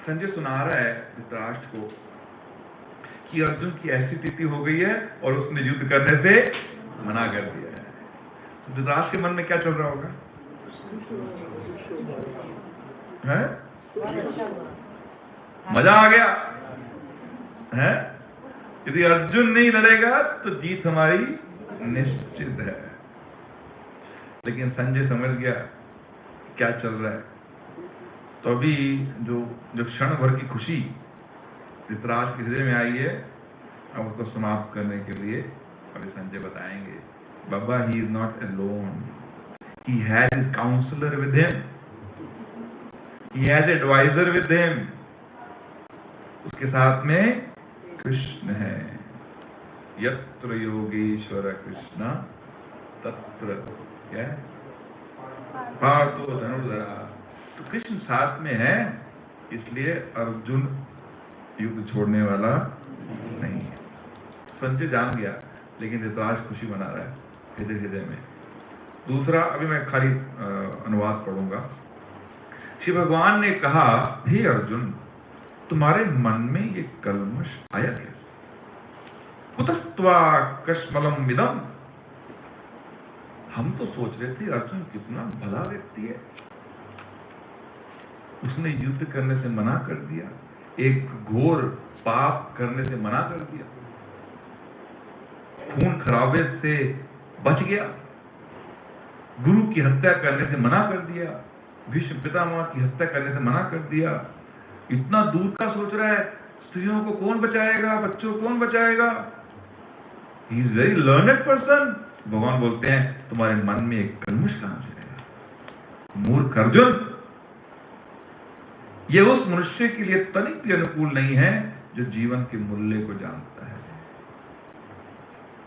संजय सुना रहा है धृतराष्ट्र को कि अर्जुन की ऐसी स्थिति हो गई है और उसने युद्ध करने से मना कर दिया है, तो धृतराष्ट्र के मन में क्या चल रहा होगा? है? मजा आ गया है? यदि अर्जुन नहीं लड़ेगा तो जीत हमारी निश्चित है। लेकिन संजय समझ गया क्या चल रहा है। तो अभी जो क्षण भर की खुशी धृतराष्ट्र के हृदय में आई है, अब उसको समाप्त करने के लिए अभी संजय बताएंगे, बाबा he is not alone, he has his counsellor with him, he has adviser with him. उसके साथ में कृष्ण है। यत्र योगेश्वर कृष्ण तत्र क्या है? पार्थो धनुर्धरा। तो कृष्ण साथ में है, इसलिए अर्जुन युद्ध छोड़ने वाला नहीं है। संजय जान गया, लेकिन धृतराष्ट्र खुशी मना रहा है हृदय हृदय में। दूसरा, अभी मैं खाली अनुवाद पढ़ूंगा। श्री भगवान ने कहा, हे अर्जुन, तुम्हारे मन में ये कल्मश आया क्या? कुतस्त्वा कश्मलम विदम। हम तो सोच रहे थे अर्जुन कितना भला व्यक्ति है, उसने युद्ध करने से मना कर दिया, एक घोर पाप करने से मना कर दिया, खून खराबे से बच गया, गुरु की हत्या करने से मना कर दिया, भीष्म पितामह की हत्या करने से मना कर दिया। इतना दूर का सोच रहा है, स्त्रियों को कौन बचाएगा, बच्चों को कौन बचाएगा? He is very learned person. भगवान बोलते हैं, तुम्हारे मन में एक कल्मश कहां से आएगा? मूर्ख अर्जुन, ये उस मनुष्य के लिए तनिक भी अनुकूल नहीं है जो जीवन के मूल्य को जानता है।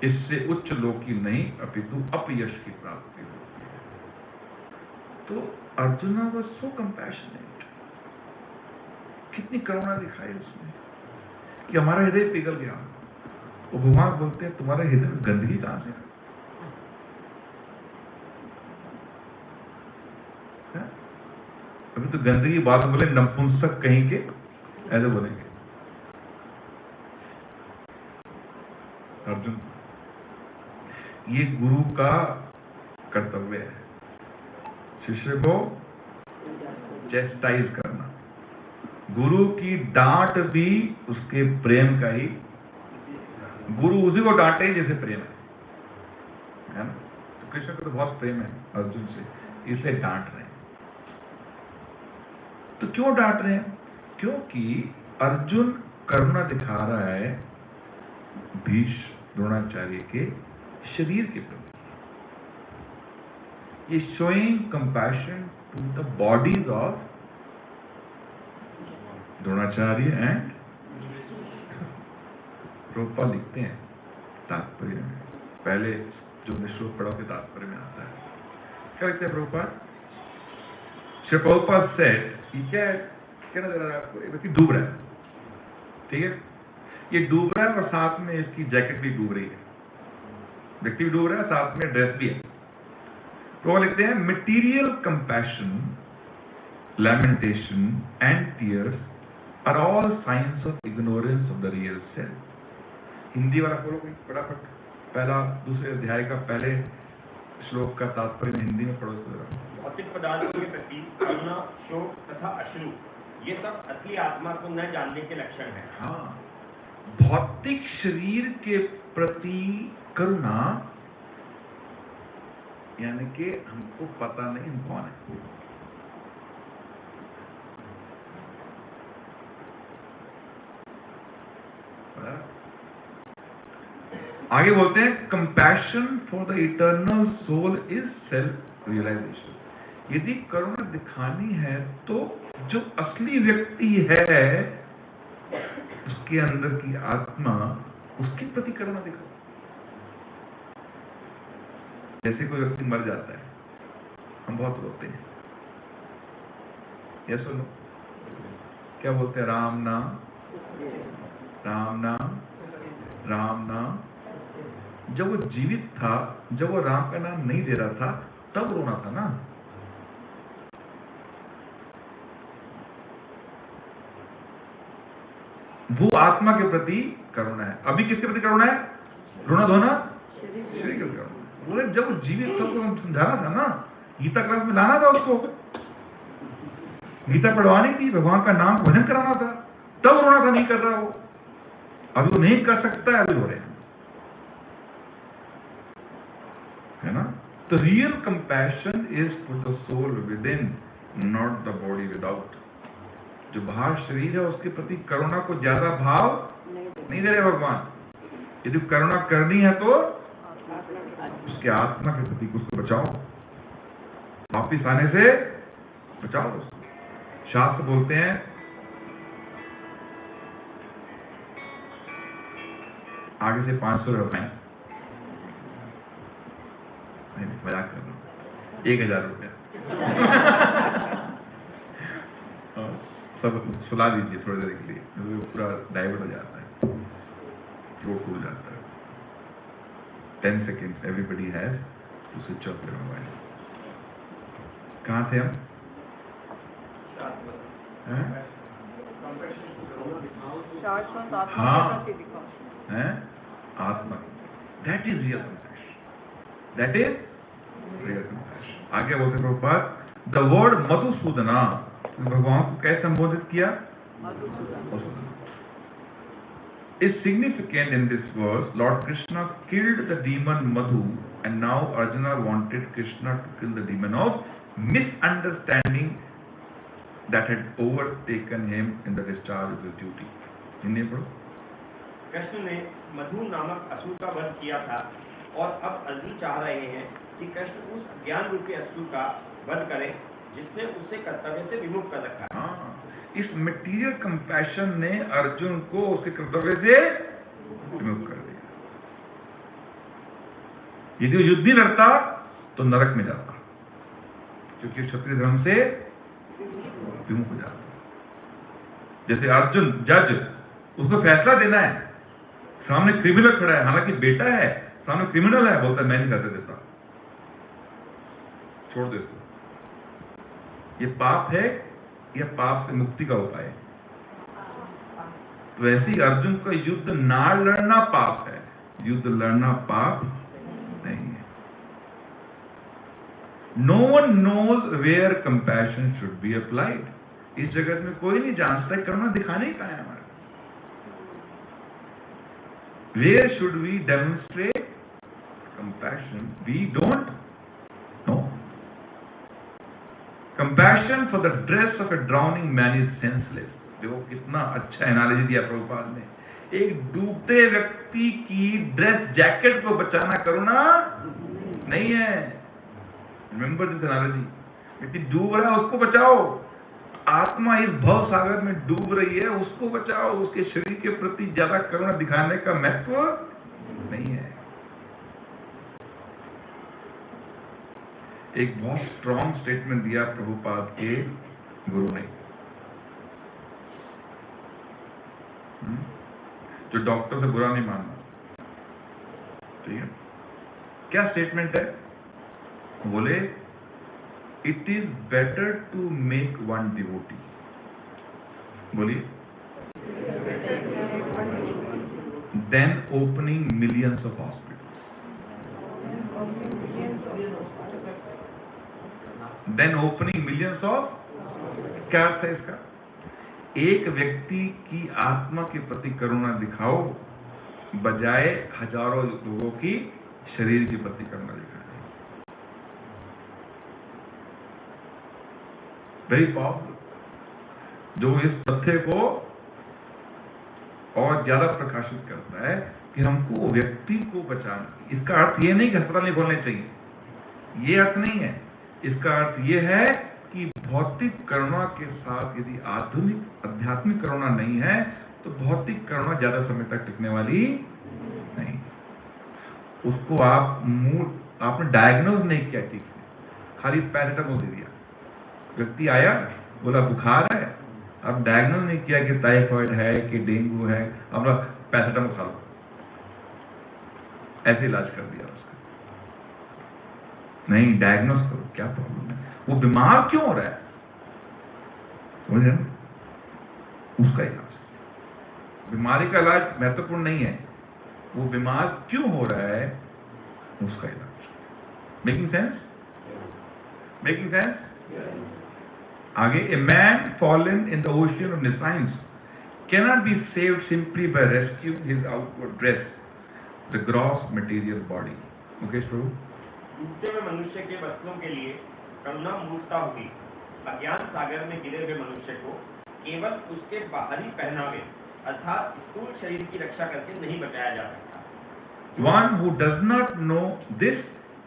इससे उच्च लोक की नहीं अपितु अपयश की प्राप्ति होती है। तो अर्जुन वाज सो कंपैशनेट, कितनी करुणा दिखाई उसने कि हमारा हृदय पिघल गया। वो भगवान बोलते हैं, तुम्हारे हृदय में गंदगी कहां से? अभी तो गंदगी बात बोले, नपुंसक कहीं के ऐसे बोलेंगे अर्जुन। ये गुरु का कर्तव्य है, शिष्य को चेस्टाइज करना। गुरु की डांट भी उसके प्रेम का ही, गुरु उसी को डांटे जैसे प्रेम है ना। तो कृष्ण को तो बहुत प्रेम है अर्जुन से, इसलिए डांट रहे हैं। तो क्यों डांट रहे हैं? क्योंकि अर्जुन करुणा दिखा रहा है भीष्म द्रोणाचार्य के शरीर के प्रति। ये showing compassion to the bodies of Dronacharya and Prabhupada लिखते हैं तात्पर्य में, पहले जो श्लोक पढ़ा के तात्पर्य में आता है, क्या लिखते हैं प्रभुपाद? श्री प्रभुपाद सेड, क्या कहना चाह रहा है आपको? व्यक्ति डूब रहा है, ठीक है, ये डूब रहा है और साथ में इसकी जैकेट भी डूब रही है, व्यक्ति भी डूब रहा है, साथ में ड्रेस भी है। तो वो लिखते हैं material compassion, lamentation and tears are all signs of ignorance of the real self. Hindi वाला खोलो कोई फटाफट, पहला दूसरे अध्याय का पहले श्लोक का तात्पर्य में हिंदी में पढ़ो इसको। भौतिक पदार्थों के प्रति करुणा, शोक तथा अश्रु, ये सब असली आत्मा को न जानने के लक्षण हैं। हाँ, भौतिक शरीर के प्रति करुणा यानी कि हमको पता नहीं हम कौन है। आगे बोलते हैं compassion for the eternal soul is self realisation. यदि करुणा दिखानी है तो जो असली व्यक्ति है उसके अंदर की आत्मा, उसके प्रति करुणा दिखाओ। जैसे कोई व्यक्ति मर जाता है, हम बहुत रोते हैं, ये सुनो क्या बोलते हैं? राम नाम राम नाम राम नाम। जब वो जीवित था, जब वो राम का नाम नहीं दे रहा था, तब रोना था ना। वो आत्मा के प्रति करुणा है। अभी किसके प्रति करुणा है? रोना धोना शरीर के प्रति करुणा। बोले जब वो जीवित था तो हम समझाना था ना, गीता क्लास में लाना था उसको, गीता पढ़वानी थी, भगवान का नाम भजन कराना था, तब रोना था। नहीं कर रहा वो, अभी वो नहीं कर सकता है, अभी रो रहे हैं, है ना। तो real compassion is for the soul within, not the body without. जो बाहर शरीर है उसके प्रति करुणा को ज्यादा भाव नहीं दे रहे भगवान। यदि करुणा करनी है तो उसके आत्मा के प्रति उसको बचाओ, वापिस आने से बचाओ उसको। शास्त्र बोलते हैं आगे से 500 रुपए, मजाक कर रहा हूं, 1000 रुपया सब सुला दीजिए थोड़ी देर के लिए, पूरा डाइवर्ट हो जाता है, फ्लो खुल जाता है। 10 seconds everybody has to switch off your mobile. कहाँ थे हम? हाँ, है आत्मा, that is real compassion, that is real compassion. आगे बोलते प्रभुपाद, द वर्ड मधुसूदना, भगवान को कैसे संबोधित किया? Madhusudan. Is significant in this verse. Lord Krishna killed the demon Madhu, and now Arjuna wanted Krishna to kill the demon of misunderstanding that had overtaken him in the discharge of his duty. Hindi पढ़ो। कृष्ण ने मधु नामक असुर का वध किया था और अब अर्जुन चाह रहे हैं कि कृष्ण उस ज्ञान रूपी असुर का वध करें जिसने उसे कर्तव्य से विमुख कर रखा है। इस मटीरियल कंपैशन ने अर्जुन को उसके कर्तव्य से विमुख कर दिया। यदि वो युद्ध नहीं लड़ता तो नरक में जाता, क्योंकि क्षत्रिय धर्म से विमुख हो जाता। जैसे अर्जुन जज, उसको फैसला देना है, सामने क्रिमिनल खड़ा है, हालांकि बेटा है, सामने क्रिमिनल है, बोलता है मैं नहीं करते देता, छोड़ दे इसको। ये पाप है या पाप से मुक्ति का उपाय है? वैसे ही अर्जुन का युद्ध ना लड़ना पाप है, युद्ध लड़ना पाप नहीं है। No one knows where compassion should be applied. इस जगत में कोई नहीं जानता करुणा दिखाने ही कहा है हमारा। Where should we demonstrate compassion? We don't know. Compassion for the dress of a drowning man is senseless. देखो कितना अच्छा एनालॉजी दिया प्रभुपाद ने। एक डूबते व्यक्ति की ड्रेस जैकेट को बचाना करुणा नहीं है। Remember this analogy. व्यक्ति डूब रहा है उसको बचाओ, आत्मा इस भव सागर में डूब रही है उसको बचाओ। उसके शरीर के प्रति ज्यादा करुणा दिखाने का महत्व नहीं है। एक बहुत स्ट्रॉन्ग स्टेटमेंट दिया प्रभुपाद के गुरु ने, जो डॉक्टर से बुरा नहीं मानना। ठीक है, क्या स्टेटमेंट है? बोले it is better to make one devotee. बोलिए, then opening millions of hospitals. Then opening millions of, क्या अर्थ है इसका? एक व्यक्ति की आत्मा के प्रति करुणा दिखाओ बजाय हजारों लोगों की शरीर के प्रति करुणा दिखाओ। वेरी पावरफुल, जो इस तथ्य को और ज्यादा प्रकाशित करता है कि हमको व्यक्ति को बचाना। इसका अर्थ ये नहीं कि अस्पताल नहीं खोलने चाहिए, ये अर्थ नहीं है। इसका अर्थ ये है कि भौतिक करुणा के साथ यदि आधुनिक आध्यात्मिक करुणा नहीं है तो भौतिक करुणा ज्यादा समय तक टिकने वाली नहीं। उसको आपने डायग्नोज नहीं किया ठीक से, खाली पैरासिटामोल दे दिया। व्यक्ति आया बोला बुखार है, अब डायग्नोज नहीं किया कि टाइफाइड है कि डेंगू है, अब पैरासिटामोल खा लो, ऐसे इलाज कर दिया उसका। नहीं, डायग्नोज करो क्या प्रॉब्लम है, वो बीमार क्यों हो रहा है, समझे ना? उसका इलाज। बीमारी का इलाज महत्वपूर्ण नहीं है, वो बीमार क्यों हो रहा है उसका इलाज। Making sense? Making sense? आगे, a man fallen in the ocean of nescience cannot be saved simply by rescuing his outward dress, the gross material body. Mukesh Prabhu, डूबते हुए मनुष्य के वस्त्रों के लिए करुणा मूर्खता होगी। अज्ञान सागर में गिरे हुए मनुष्य को केवल उसके बाहरी पहनावे अर्थात स्थूल शरीर की रक्षा करके नहीं बचाया जा सकता। one who does not know this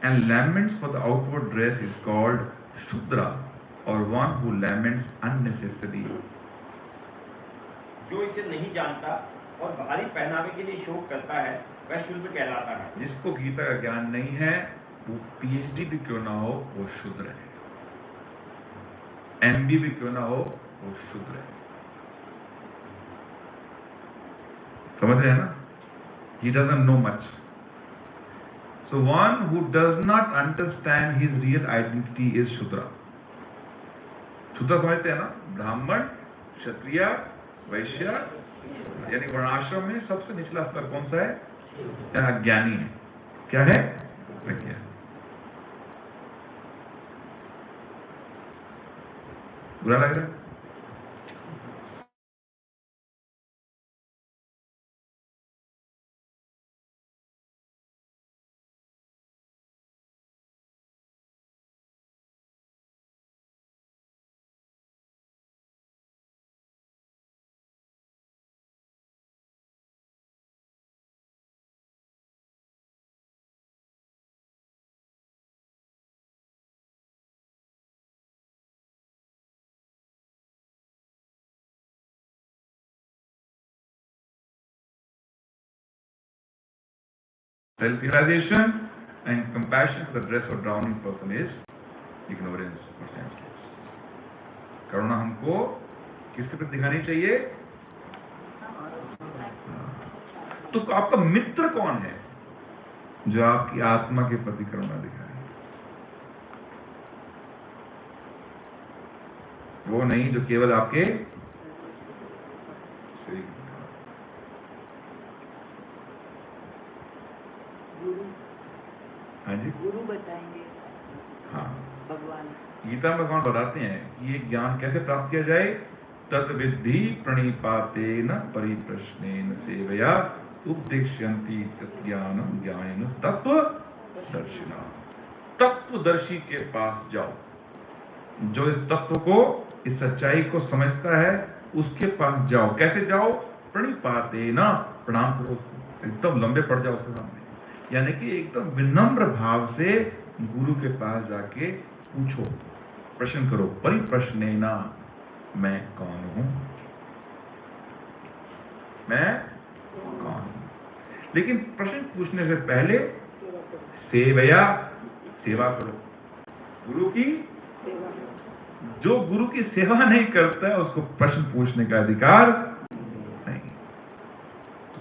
and laments for the outward dress is called Shudra, or one who laments unnecessarily. जो इसे नहीं जानता और बाहरी पहनावे के लिए शोक करता है वह शूद्र कहलाता है। जिसको गीता का ज्ञान नहीं है वो पीएचडी भी क्यों ना हो वो शूद्र है, एमबी भी क्यों ना हो वो शूद्र है। समझ रहे हैं ना? He doesn't know much. So one who does not understand his real identity is Shudra. शूद्र समझते हैं ना? ब्राह्मण, क्षत्रिय, वैश्य, यानी वर्णाश्रम में सबसे निचला स्तर कौन सा है? अज्ञानी है। क्या है? अज्ञानी। बुरा लग रहा है? Self-realization and compassion for the dress of drowning person is ignorance or senseless. करुणा हमको किसके प्रति दिखानी चाहिए? तो आपका मित्र कौन है जो आपकी आत्मा के प्रति करुणा दिखाए? वो नहीं जो केवल आपके हाँ जी, गुरु बताएंगे। हाँ, भगवान गीता में भगवान बताते हैं कि ये ज्ञान कैसे प्राप्त किया जाए। तद्विद्धि प्रणिपातेन परिप्रश्नेन सेवया उपदिश्यन्ति तज्ज्ञानम ज्ञानेन तत्वदर्शिना। तत्वदर्शी के पास जाओ, जो इस तत्व को, इस सच्चाई को समझता है, उसके पास जाओ। कैसे जाओ? प्रणिपातेन, प्रणाम करो, एकदम लंबे पड़ जाओ उसके सामने, यानी कि एकदम विनम्र भाव से गुरु के पास जाके पूछो, प्रश्न करो। परिप्रश्नेना, मैं कौन हूं, मैं कौन हूं। लेकिन प्रश्न पूछने से पहले सेवया, सेवा करो गुरु की। जो गुरु की सेवा नहीं करता है उसको प्रश्न पूछने का अधिकार नहीं।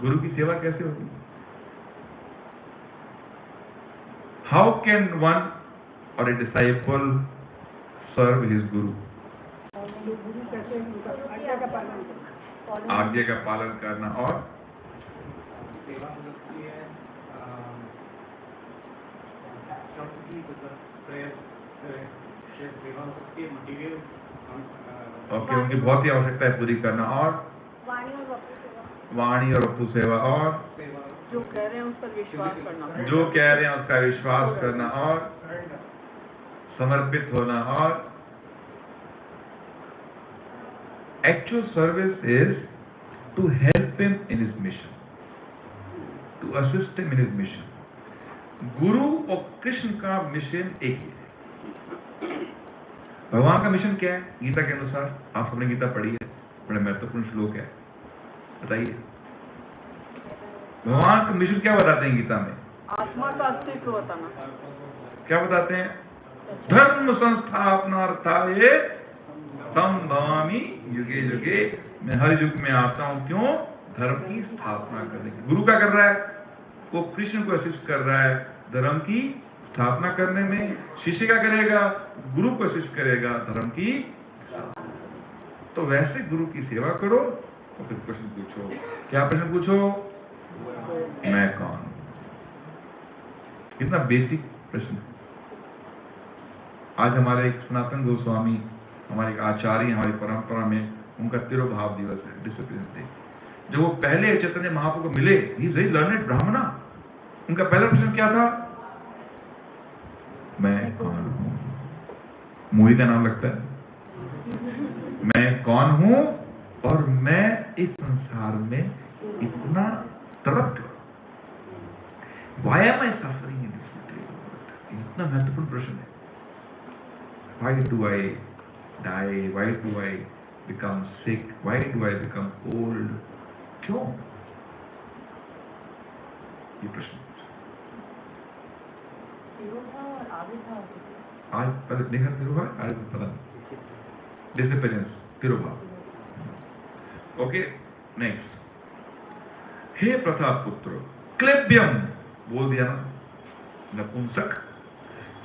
गुरु की सेवा कैसे होगी? हाउ कैन वन और ए डिसाइपल सर्व हिज गुरु? गुरु कैसे आज्ञा का पालन करना, आज्ञा का पालन करना और सेवा हो सकती है शब्द की, मतलब सेवा हो सकती है मटीरियल, ओके, उनकी बहुत ही आवश्यकता है पूरी करना, और वाणी और वपु सेवा, और जो कह रहे हैं उस पर विश्वास करना, जो कह रहे हैं उसका विश्वास करना, और समर्पित होना। और actual service is to help him in his mission, to assist him in his mission. गुरु और कृष्ण का मिशन एक ही है। भगवान का मिशन क्या है गीता के अनुसार? आप सबने गीता पढ़ी है, बड़े महत्वपूर्ण श्लोक है, बताइए भगवान का मिशन क्या बताते हैं गीता में? आत्मा का अस्तित्व बताना। क्या बताते हैं? धर्म संस्थापनार्थाय तम भवामि युगे युगे, मैं हर युग में आता हूं। क्यों? धर्म की स्थापना करने की। गुरु क्या कर रहा है? वो कृष्ण को असिस्ट कर रहा है धर्म की स्थापना करने में। शिष्य क्या करेगा? गुरु को असिस्ट करेगा धर्म की। तो वैसे गुरु की सेवा करो और फिर प्रश्न पूछो। क्या प्रश्न पूछो? मैं कौन हूं? कितना बेसिक प्रश्न। आज हमारे एक सनातन गोस्वामी, हमारे एक आचार्य, हमारी परंपरा में उनका तिरुभाव दिवस है, डिसिप्लिन डे। जब वो पहले चैतन्य महाप्रभु को मिले, ही इज वेरी लर्नेड ब्राह्मणा, उनका पहला प्रश्न क्या था? मैं कौन हूं? मूवी का नाम लगता है। मैं कौन हूं और मैं इस संसार में इतना तड़प क्यों? Why am I suffering in this world? इतना महत्वपूर्ण प्रश्न है। Why do I die? Why do I become sick? Why do I become old? क्यों? ये प्रश्न आज पहले देखा तिरुभाव, आज पता नहीं। डिसिप्लिन्स तिरुभाव। Okay, next. हे प्रथा पुत्र, क्लेब्यम, बोल दिया ना, नपुंसक।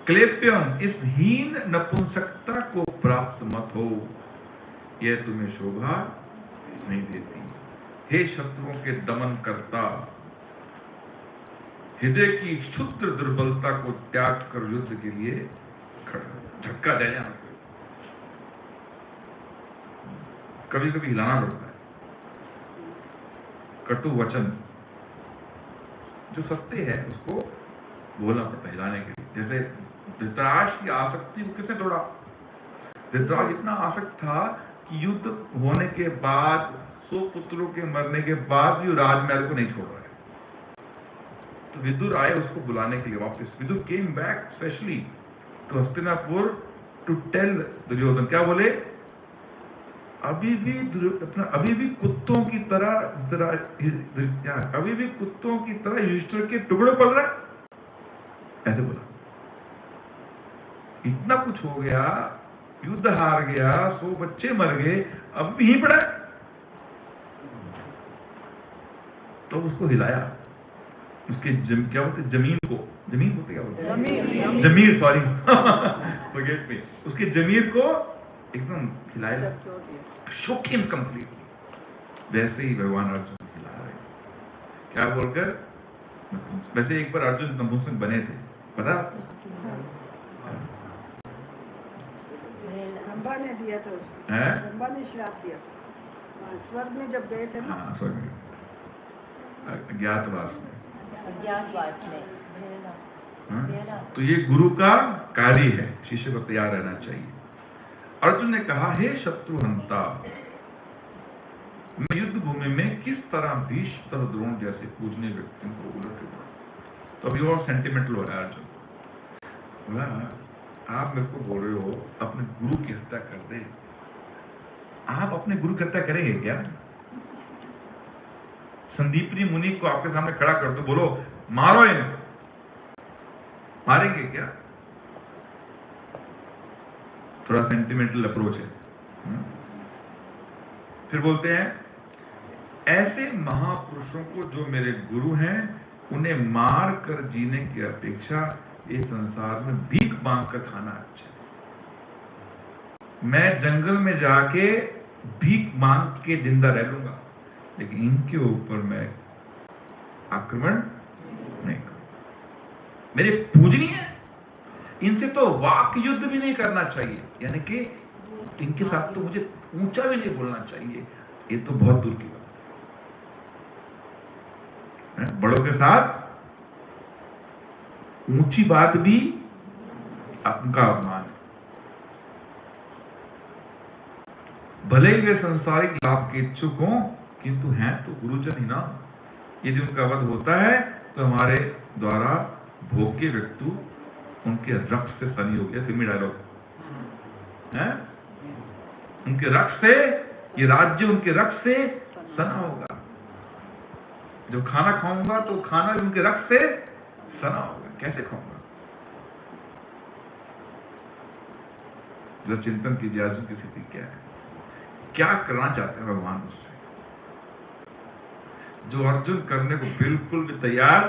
क्लेप्यम, इस हीन नपुंसकता को प्राप्त मत हो, यह तुम्हें शोभा नहीं देती। हे शत्रुओं के दमन करता, हृदय की क्षुद्र दुर्बलता को त्याग कर युद्ध के लिए खड़ा। झटका दे जाना, कभी कभी हिलाना पड़ता है। कटु वचन जो सत्य है उसको बोलना पड़ता है हिलाने के लिए। जैसे धृतराष्ट्र की आसक्ति को किसने तोड़ा? धृतराष्ट्र इतना आसक्त था कि युद्ध होने के बाद, 100 पुत्रों के मरने के बाद भी राजमहल को नहीं छोड़ रहा है। तो विदुर आए उसको बुलाने के लिए वापस। Vidur came back specially to Hastinapur to tell Duryodhan. क्या बोले? अभी भी कुत्तों की तरह युधिष्ठिर के टुकड़े पड़ रहा है, ऐसे बोला। इतना कुछ हो गया, युद्ध हार गया, 100 बच्चे मर गए, अब भी ही पड़ा है। तो उसको हिलाया, उसके क्या बोलते, जमीन को क्या बोलते, जमीर, सॉरी फॉरगेट मी, उसके जमीर को एकदम खिलाए, शोक हिम कंप्लीटली। वैसे ही भगवान अर्जुन खिला रहे हैं, क्या बोलकर? वैसे एक बार अर्जुन नपुंसक बने थे, पता आपको? ब्रह्मा ने दिया था उसको, ब्रह्मा ने श्राप दिया। स्वर्ग में जब गए थे ना, हाँ स्वर्ग में, अज्ञातवास में। तो ये गुरु का कार्य है, शिष्य को तैयार रहना चाहिए। अर्जुन ने कहा, हे शत्रुहंता, मैं युद्ध भूमि में किस तरह भीष्म तथा द्रोण जैसे पूजनीय व्यक्तियों को उलटूंगा। तो अभी और सेंटिमेंटल हो रहा है अर्जुन। बोला, आप मेरे को बोल रहे हो अपने गुरु की हत्या कर दे, आप अपने गुरु की हत्या करेंगे क्या? संदीपनी मुनि को आपके सामने खड़ा कर दो, बोलो मारो इन्हें, मारेंगे क्या? थोड़ा सेंटिमेंटल अप्रोच है। फिर बोलते हैं, ऐसे महापुरुषों को जो मेरे गुरु हैं, उन्हें मार कर जीने की अपेक्षा इस संसार में भीख मांग कर खाना अच्छा है। मैं जंगल में जाके भीख मांग के जिंदा रह लूंगा, लेकिन इनके ऊपर मैं आक्रमण नहीं करूंगा। मेरे पूजनीय है, इनसे तो वाक युद्ध भी नहीं करना चाहिए, यानी कि इनके साथ तो मुझे ऊंचा भी नहीं बोलना चाहिए, ये तो बहुत दूर की बात है। बड़ों के साथ ऊंची बात भी उनका अपमान है। भले ही वे संसारिक लाभ के इच्छुक हों, किंतु हैं तो गुरुजन ही ना। यदि उनका वध होता है तो हमारे द्वारा भोग्य व्यक्ति उनके रक्त से सनी हो गया। फिल्मी डायलॉग है, उनके रक्त से, ये राज्य उनके रक्त से सना होगा। जो खाना खाऊंगा तो खाना भी उनके रक्त से सना होगा। कैसे खाऊंगा? जब चिंतन कीजिए अर्जुन की स्थिति क्या है, क्या करना चाहते हैं भगवान उससे। जो अर्जुन करने को बिल्कुल भी तैयार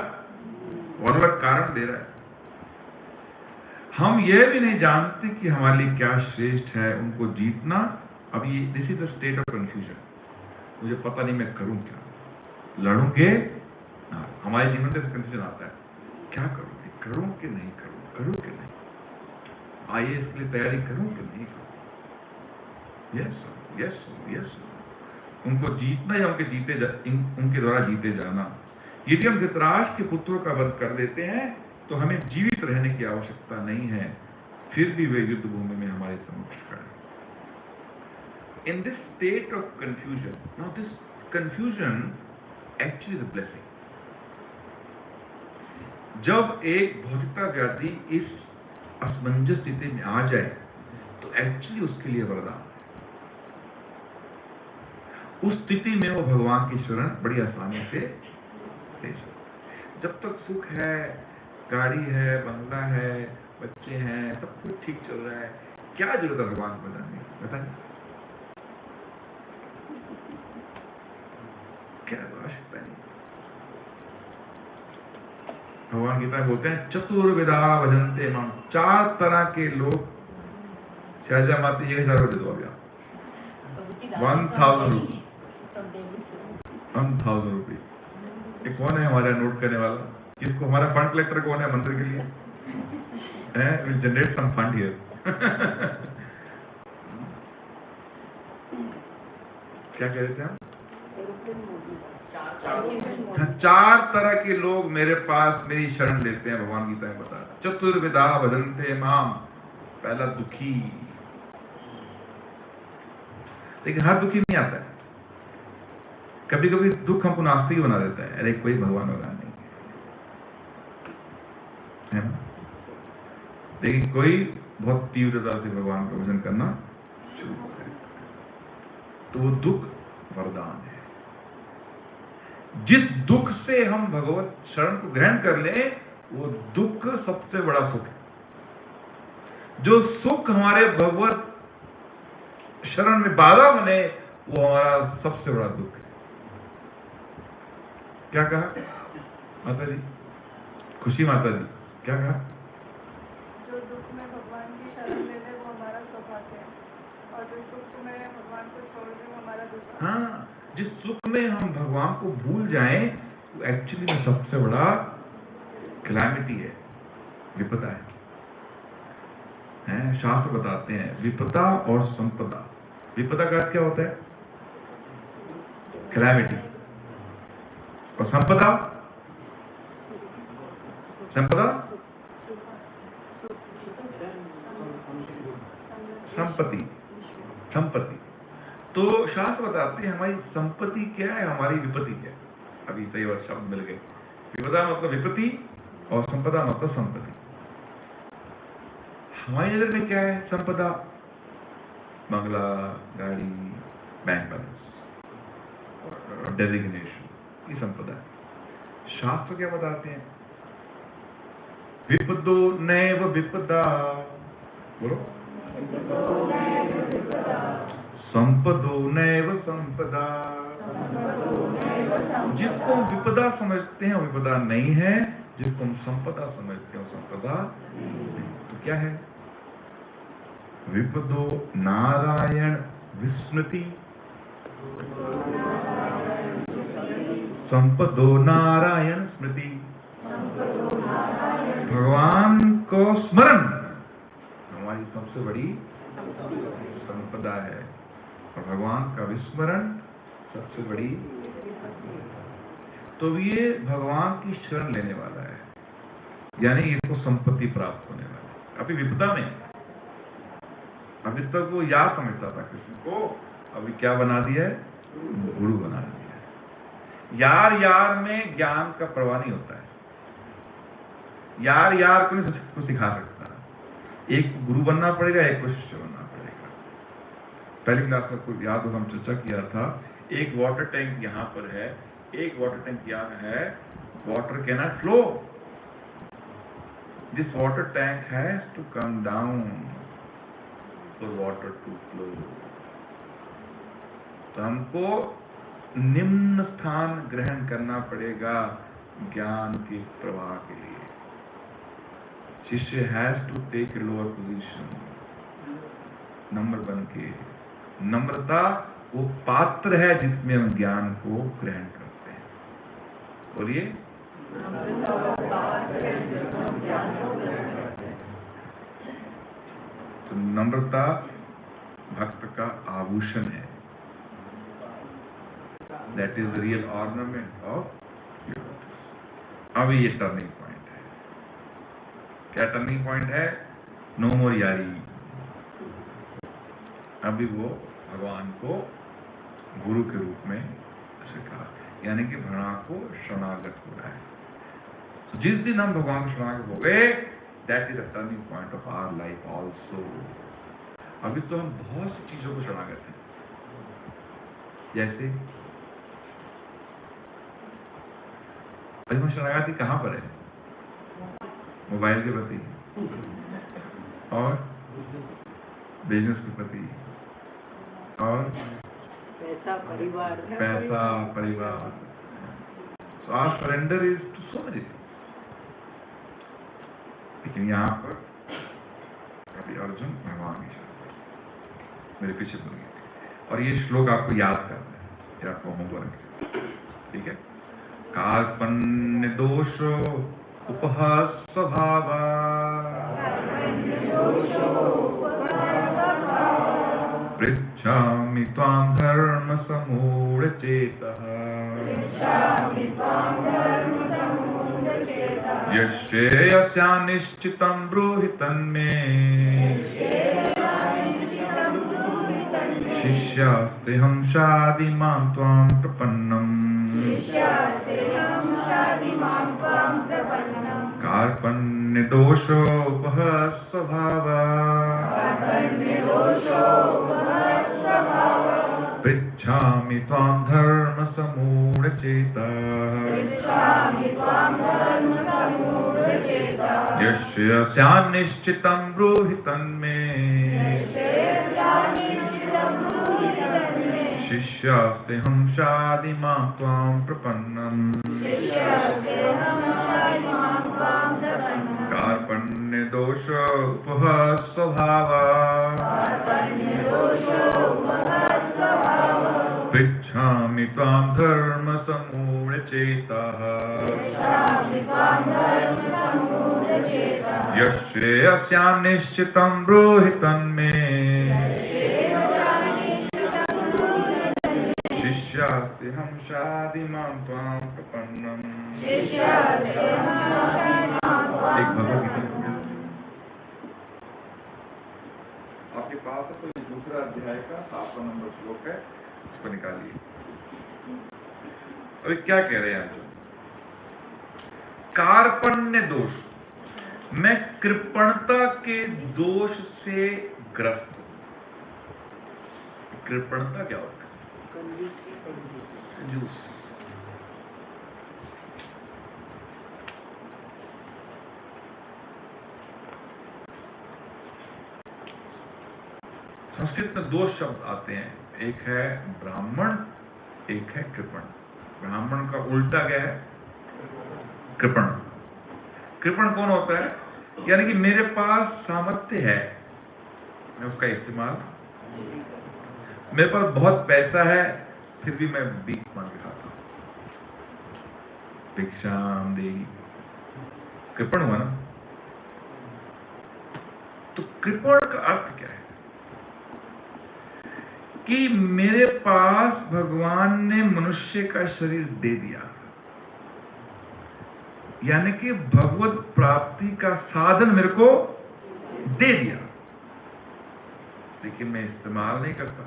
और वह कारण दे रहा है। हम यह भी नहीं जानते कि हमारे लिए क्या श्रेष्ठ है उनको जीतना। अब ये this is the state of confusion. मुझे पता नहीं मैं करूं क्या, लड़ूंगे। हमारे जीवन में कंफ्यूजन आता है, क्या करूं, करूं कि नहीं करूं, करूं कि नहीं, आईएएस के लिए तैयारी करूं कि नहीं करूं। यस यस यस, उनको जीतना या उनके द्वारा जीते जाना। यदि हम धृतराष्ट्र के पुत्रों का वध कर देते हैं तो हमें जीवित रहने की आवश्यकता नहीं है, फिर भी वे युद्ध भूमि में हमारे समक्ष खड़े। In this state of confusion, now this confusion actually is a blessing. जब एक भौतिकतावादी इस असमंजस स्थिति में आ जाए तो एक्चुअली उसके लिए वरदान। उस स्थिति में वो भगवान की शरण बड़ी आसानी से ले सकता। जब तक सुख है, गाड़ी है, बंगला है, बच्चे हैं, सब कुछ ठीक चल रहा है, क्या जरूरत है भगवान को जानने की? बताइए, क्या आवश्यकता नहीं। भगवान गीता में बोलते हैं, चतुर्विधा भजन्ते माम। 4 तरह के लोग, शायद माती 1000 दे दो अभी आप, 1000 रुपये, 1000 रुपये। ये कौन है हमारा नोट करने वाला? किसको? हमारा फंड कलेक्टर कौन है मंदिर के लिए? Will generate some fund here. क्या कह रहे थे आप? 4 तरह के लोग मेरे पास मेरी शरण लेते हैं, भगवान गीता में बता। चतुर्विधा भजन्ते माम। पहला दुखी, लेकिन हर दुखी नहीं आता है। कभी कभी दुख हमको नास्तिक बना देता है, अरे कोई भगवान वगैरह नहीं है ना। लेकिन कोई बहुत तीव्रता से भगवान का भजन करना शुरू करे तो वो दुख वरदान है। जिस दुख से हम भगवत शरण को ग्रहण कर ले, वो दुख सबसे बड़ा सुख है। जो सुख हमारे भगवत शरण में बाधा बने, वो हमारा सबसे बड़ा दुख है। क्या कहा माता जी? खुशी माता जी क्या कहा? जो दुख में भगवान की शरण ले ले वो हमारा सौभाग्य है, और जो सुख में भगवान को छोड़ दें वो हमारा दूसरा। हाँ, जिस सुख में हम भगवान को भूल जाएं वो एक्चुअली में सबसे बड़ा कैलामिटी है, विपदा है। शास्त्र बताते हैं विपदा और संपदा। विपदा का अर्थ क्या होता है? कैलामिटी। और संपदा, संपदा संपत्ति, संपत्ति। तो शास्त्र बताते हैं हमारी संपत्ति क्या है, हमारी विपत्ति क्या है। अभी सही बात शब्द मिल गए। विपदा मतलब विपत्ति और संपदा मतलब संपत्ति। हमारी नजर में क्या है संपदा? बंगला, गाड़ी, बैंक बैलेंस, डेजिग्नेशन, ये संपदा है। शास्त्र क्या बताते हैं? विपदो नैव विपदा, बोलो, संपदो नैव संपदा। जिसको हम विपदा समझते हैं वो विपदा नहीं है, जिसको हम संपदा समझते हैं वो संपदा नहीं। तो क्या है? विपदो नारायण विस्मृति, संपदो नारायण स्मृति। भगवान को स्मरण हमारी सबसे बड़ी संपदा है और भगवान का विस्मरण सबसे बड़ी। तो ये भगवान की शरण लेने वाला है, यानी इसको संपत्ति प्राप्त होने वाली है। अभी विपदा में, अभी तक वो यार समझता था कृष्ण को, अभी क्या बना दिया है? गुरु बना दिया है। यार यार में ज्ञान का प्रवाह नहीं होता है। यार यार को नहीं सिखा सकता। एक को गुरु बनना पड़ेगा, एक को शिष्य बनना पड़ेगा। पहली क्लास में कोई याद हो, हम चर्चा किया था, एक वाटर टैंक यहाँ पर है, एक वाटर टैंक यहाँ है। Water can not flow, this water tank has to come down for water to flow. तो हमको निम्न स्थान ग्रहण करना पड़ेगा ज्ञान के प्रवाह के लिए। शिष्य has to take lower position. Number 1 के नम्रता वो पात्र है जिसमें हम ज्ञान को ग्रहण करते हैं। बोलिए, तो नम्रता भक्त का आभूषण है। That is the real ornament of your. अब ये टर्निंग पॉइंट है। क्या टर्निंग पॉइंट है? नो मोर यारी। अभी वो भगवान को गुरु के रूप में स्वीकार, यानी कि भगवान को शरणागत हो रहा है। तो जिस दिन हम भगवान को शरणागत हो गए, that is the turning point of our life also. अभी तो हम बहुत सी चीजों को शरणागत हैं, जैसे शरणागति कहाँ पर है? मोबाइल के प्रति और बिजनेस के प्रति और पैसा, परिवार। So our surrender is to so many things. लेकिन यहाँ पर अभी अर्जुन भगवान की शरण मेरे पीछे बोल गए। और ये श्लोक आपको याद करना है, ये आपको होमवर्क है, ठीक है? कार्पण्य दोषो उपहास स्वभावा, पृच्छामि त्वां धर्म समूढचेतः, यश्चेयस्यानिश्चितं ब्रूहि तन्मे, शिष्यास्तेऽहं शाधिमां त्वां प्रपन्नम्। कार्पण्य दोषोपहः स्वभावः, पृच्छामि त्वां धर्म समूढचेतः, यस्यानिश्चितं ब्रूहि तन्मे, शिष्यास्तेऽहं शाधिमां त्वां प्रपन्नम्। कार्पण्य दोषोपहः स्वभावः, त्वां धर्म समूढचेताः यश्रेयस्यां निश्चितं ब्रूहि तन्मे शिष्यास्तेऽहं शाधिमां त्वां प्रपन्नम्। एक भगवद्गीता आपके पास है तो ये दूसरा अध्याय का 7वां नंबर श्लोक है, उसको निकालिए। अभी क्या कह रहे हैं अर्जुन? कार्पण्य दोष, मैं कृपणता के दोष से ग्रस्त हूं। कृपणता क्या होता है? कंजूस। संस्कृत में दो शब्द आते हैं, एक है ब्राह्मण, एक है कृपण। ब्राह्मण का उल्टा क्या है? कृपण। कृपण कौन होता है? यानी कि मेरे पास सामर्थ्य है, मैं उसका इस्तेमाल, मेरे पास बहुत पैसा है, फिर भी मैं भीख मांग के खाता हूं, भिक्षाम देहि। कृपण हुआ ना? तो कृपण का अर्थ क्या है? कि मेरे पास भगवान ने मनुष्य का शरीर दे दिया, यानी कि भगवत प्राप्ति का साधन मेरे को दे दिया, लेकिन मैं इस्तेमाल नहीं करता,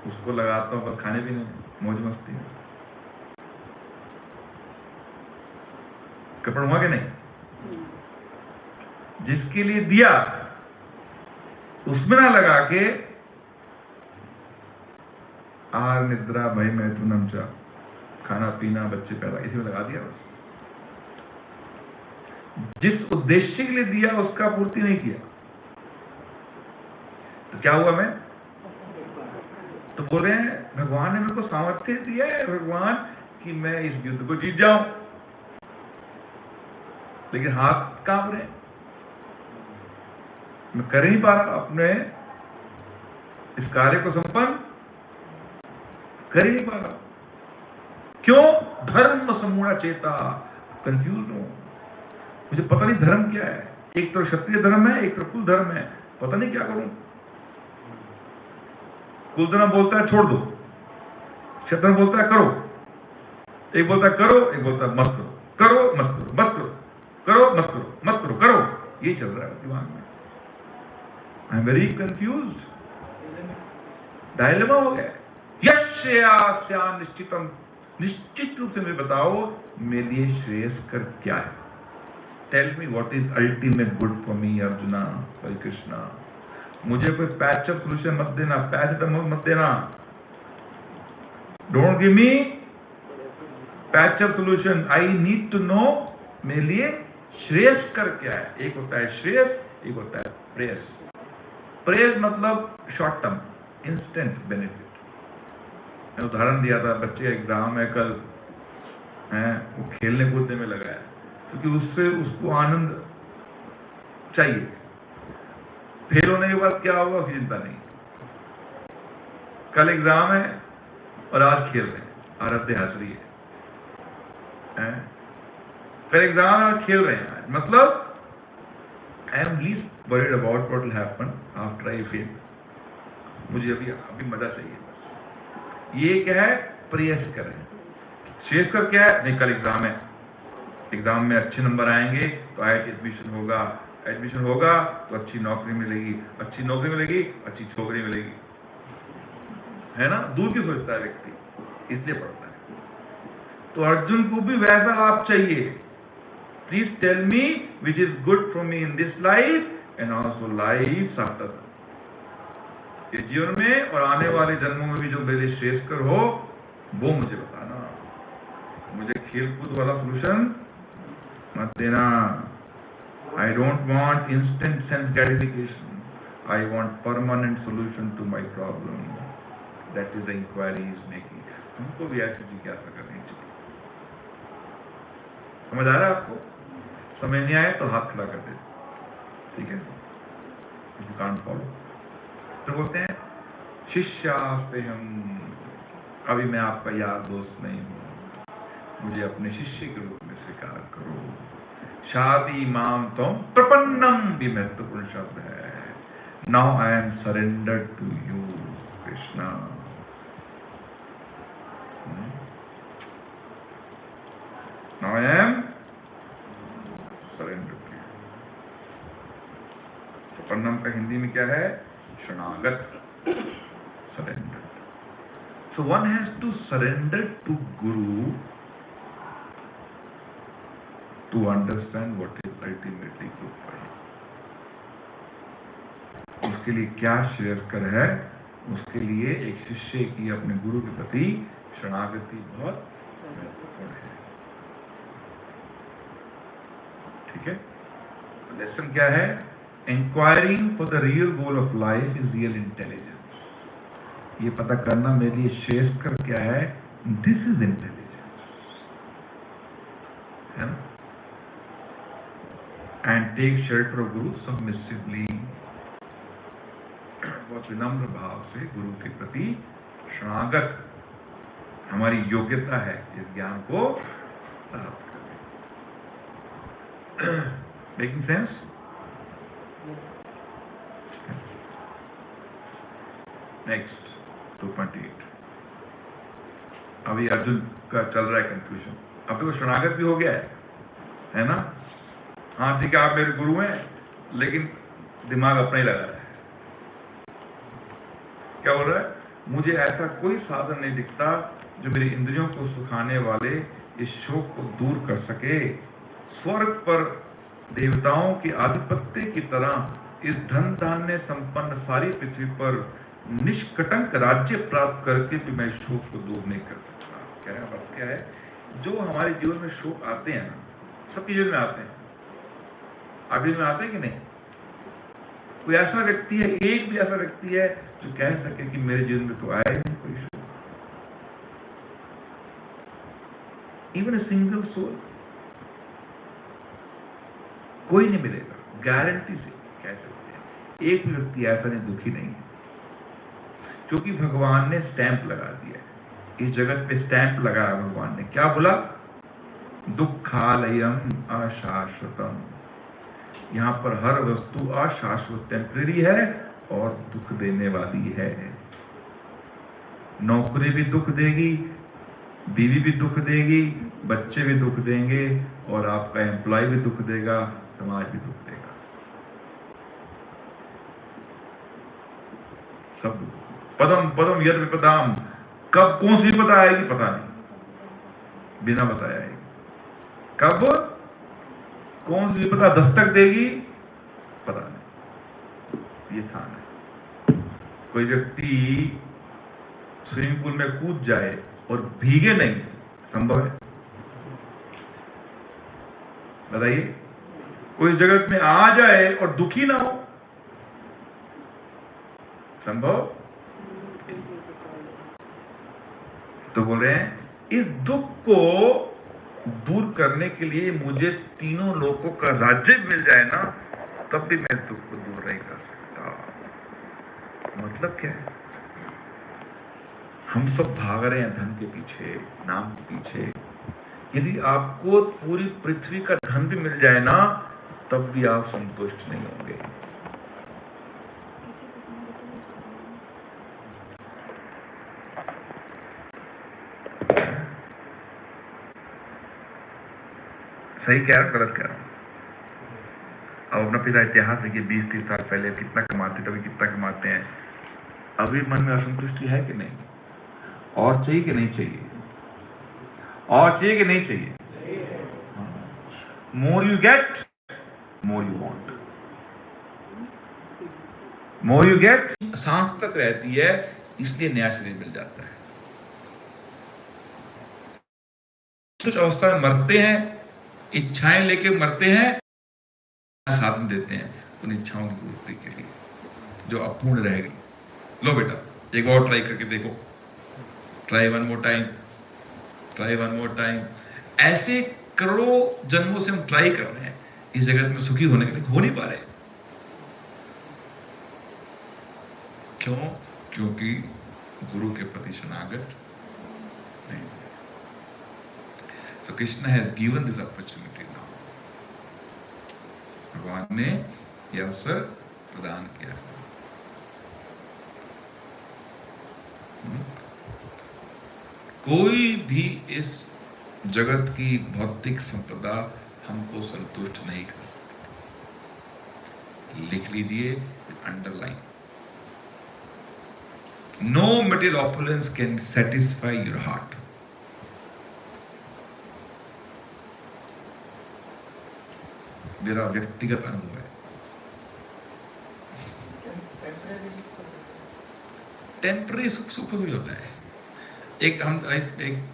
उसको लगाता हूं बस खाने पीने में, मौज मस्ती में। कृपण हुआ कि नहीं? जिसके लिए दिया उसमें ना लगा के आहार निद्रा भय मैथुनम च, खाना पीना बच्चे पैदा, इसी में लगा दिया बस। जिस उद्देश्य के लिए दिया उसका पूर्ति नहीं किया, तो क्या हुआ? मैं तो बोल रहे हैं भगवान ने मेरे को सामर्थ्य दिया है भगवान कि मैं इस युद्ध को जीत जाऊं, लेकिन हाथ कांप रहे, मैं कर ही नहीं पा रहा, अपने इस कार्य को संपन्न कर ही नहीं पा रहा। क्यों? धर्म समूढ़ चेता, कंफ्यूज हूं, मुझे पता नहीं धर्म क्या है। एक तो क्षत्रिय धर्म है, एक तो कुल धर्म है, पता नहीं क्या करूं। कुल धर्म बोलता है छोड़ दो, क्षत्रिय बोलता है करो, एक बोलता है करो, एक बोलता है मत करो, करो मत करो, मत करो, करो मत करो, मत करो, करो। ये चल रहा है दिमाग में। I am very confuse, dilemma हो गया। यस्यास्या निश्चितम, निश्चित रूप से मुझे बताओ मेरे लिए श्रेयस्कर क्या है। Tell me what is ultimate good for me Arjuna, Shri Krishna. मुझे कोई पैचअप सोल्यूशन मत देना, पैरासिटामोल मत देना, don't give me patch up solution. I need to know मेरे लिए श्रेयस्कर क्या है। एक होता है श्रेयस, एक होता है प्रेयस। प्रेयस मतलब शॉर्ट टर्म, इंस्टेंट बेनिफिट। उदाहरण दिया था, बच्चे एग्जाम है कल, हैं वो खेलने कूदने में लगा है, क्योंकि उससे उसको आनंद चाहिए। फेल होने के बाद क्या होगा उसकी चिंता नहीं। कल एग्जाम है और आज खेल रहे हैं, आराध्य हंस रही है। कल एग्जाम है और खेल रहे हैं, मतलब I am least worried about what will happen after I fail. मुझे अभी मजा चाहिए। ये क्या है? प्रयास करें। श्रेयस्कर क्या है? नहीं कल एग्जाम है, एग्जाम में अच्छे नंबर आएंगे तो IIT एडमिशन होगा, एडमिशन होगा तो अच्छी नौकरी मिलेगी, अच्छी नौकरी मिलेगी, अच्छी छोकरी मिलेगी, है ना? दूर की सोचता है व्यक्ति, इसलिए पढ़ता है। तो अर्जुन को भी वैसा लाभ चाहिए। Please tell me which is good for me in this life and also life after, इस जीवन में और आने वाले जन्मों में भी जो मेरे लिए श्रेयस्कर हो वो मुझे बताना। मुझे खेलकूद वाला सोल्यूशन मत देना। I don't want instant sense gratification, I want permanent solution to my problem. That is the enquiry is making. हमको भी ऐसी जिज्ञासा करनी चाहिए। समझ आ रहा है आपको? समझ नहीं आए तो हाथ खड़ा कर दे, ठीक है? You can't follow. तो बोलते हैं शिष्यास्ते हम, अभी मैं आपका यार दोस्त नहीं हूं, मुझे अपने शिष्य के रूप में स्वीकार करो। शादी माम तुम प्रपन्नम भी महत्वपूर्ण शब्द है। Now I am surrender to you Krishna. Now I am surrender to you. प्रपन्नम का हिंदी में क्या है? शरणागत, surrender. So one has to surrender to Guru to understand what is ultimately good for him. उसके लिए क्या श्रेयस्कर है? उसके लिए एक शिष्य की अपने गुरु के प्रति शरणागति बहुत महत्वपूर्ण है। ठीक है? लेसन क्या है? Inquiring for the real goal of life is real intelligence. ये पता करना मेरे लिए श्रेयस्कर क्या है? दिस इज इंटेलिजेंस, है ना? And take shelter of Guru submissively, बहुत विनम्र भाव से गुरु के प्रति शरणागत हमारी योग्यता है इस ज्ञान को प्राप्त करने। Making sense? नेक्स्ट 2.8। अभी अर्जुन का चल रहा है कंफ्यूजन। अब तो शरणागत भी हो गया है ना? हाँ ठीक है, आप मेरे गुरु हैं, लेकिन दिमाग अपना ही लगा रहा है। क्या बोल रहा है? मुझे ऐसा कोई साधन नहीं दिखता जो मेरी इंद्रियों को सुखाने वाले इस शोक को दूर कर सके। स्वर्ग पर देवताओं के आधिपत्य की तरह इस धन धान्य संपन्न सारी पृथ्वी पर निष्कटंक राज्य प्राप्त करके भी मैं शोक को दूर नहीं कर सकता। क्या है बात? क्या है? जो हमारे जीवन में शोक आते हैं ना, सबके जीवन में आते हैं। आप जीवन में आते हैं कि नहीं? कोई ऐसा व्यक्ति है, एक भी ऐसा व्यक्ति है जो कह सके कि मेरे जीवन में तो आया ही नहीं कोई शोक? इवन ए सिंगल सोल, कोई नहीं मिलेगा, गारंटी से कह सकते हैं। एक भी व्यक्ति ऐसा नहीं दुखी नहीं है, क्योंकि भगवान ने स्टैंप लगा दिया है। इस जगत पे स्टैंप लगाया भगवान ने। क्या बोला? दुखालयम अशाश्वतम। यहाँ पर हर वस्तु अशाश्वत, टेम्परेरी है और दुख देने वाली है। नौकरी भी दुख देगी, बीवी भी दुख देगी, बच्चे भी दुख देंगे, और आपका एम्प्लॉय भी दुख देगा, समाज भी दुख देगा, सब दुख। पदम पदम यद विपदाम, कब कौन सी विपदा आएगी पता नहीं, बिना बताया आएगी। कब कौन सी विपदा दस्तक देगी पता नहीं। ये स्थान है। कोई व्यक्ति स्विमिंग पूल में कूद जाए और भीगे नहीं, संभव है? बताइए। कोई जगत में आ जाए और दुखी ना हो, संभव? तो बोल रहे हैं इस दुख को दूर करने के लिए मुझे तीनों लोकों का राज्य मिल जाए ना, तब भी मैं दुख को दूर नहीं कर सकता। मतलब क्या है? हम सब भाग रहे हैं धन के पीछे, नाम के पीछे। यदि आपको पूरी पृथ्वी का धन भी मिल जाए ना, तब भी आप संतुष्ट नहीं होंगे। सही कह रहा हूं, गलत कह रहा हूं? अब अपना पिता इतिहास है कि 20-30 साल पहले कितना कमाते थे, अभी कितना कमाते हैं। अभी मन में असंतुष्टि है कि नहीं? और चाहिए कि नहीं चाहिए? और चाहिए कि नहीं चाहिए? More you get, more you want. More you get सांस तक रहती है, इसलिए नया शरीर मिल जाता है। कुछ अवस्था में मरते हैं, इच्छाएं लेके मरते हैं, साधन देते हैं उन इच्छाओं की पूर्ति के लिए जो अपूर्ण रह गई। लो बेटा एक और ट्राई करके देखो, try one more time, try one more time. ऐसे करोड़ों जन्मों से हम ट्राई कर रहे हैं इस जगत में सुखी होने के लिए, हो नहीं पा रहे। क्यों? क्योंकि गुरु के प्रति शरणागत नहीं। So Krishna has given this opportunity now. भगवान ने यह अवसर प्रदान किया। कोई भी इस जगत की भौतिक संपदा हमको संतुष्ट नहीं कर सकती। लिख लीजिए, underline. No material opulence can satisfy your heart. मेरा व्यक्तिगत अनुभव है। टेम्पररी सुख सुख भी होता है। एक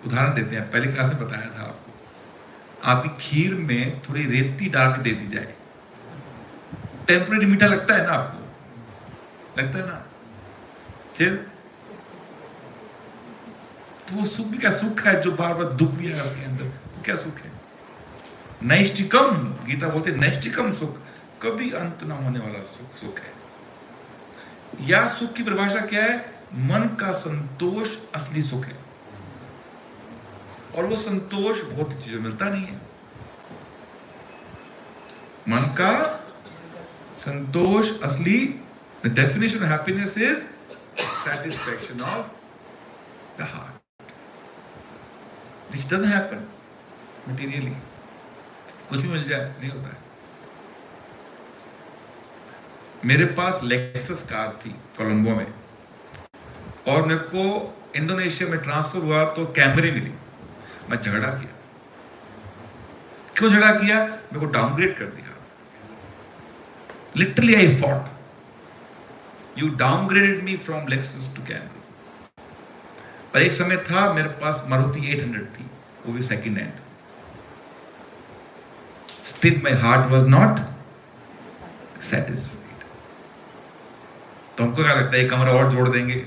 उदाहरण देते हैं, पहली क्लास में बताया था आपको। आपकी खीर में थोड़ी रेती डाल के दे दी जाए, टेम्पररी मीठा लगता है ना आपको, लगता है ना। फिर तो वो सुख भी क्या सुख है जो बार बार दुख भी है उसके अंदर, क्या सुख है? नैष्टिकम, गीता बोलते नैष्टिकम सुख, कभी अंत ना होने वाला सुख सुख है। या सुख की परिभाषा क्या है? मन का संतोष असली सुख है। और वो संतोष बहुत चीजों मिलता नहीं है। मन का संतोष असली, the definition of happiness is satisfaction of the heart, which doesn't happen materially. कुछ भी मिल जाए नहीं होता है। मेरे पास लेक्सस कार थी कोलंबो में, और मेरे को इंडोनेशिया में ट्रांसफर हुआ तो कैमरी मिली। मैं झगड़ा किया। क्यों झगड़ा किया? मेरे को डाउनग्रेड कर दिया। Literally I fought, you downgraded me from Lexus to Camry. पर एक समय था मेरे पास मारुति 800 थी, वो भी second hand. Still my heart was not satisfied. तो हमको क्या लगता है, एक कमरा और जोड़ देंगे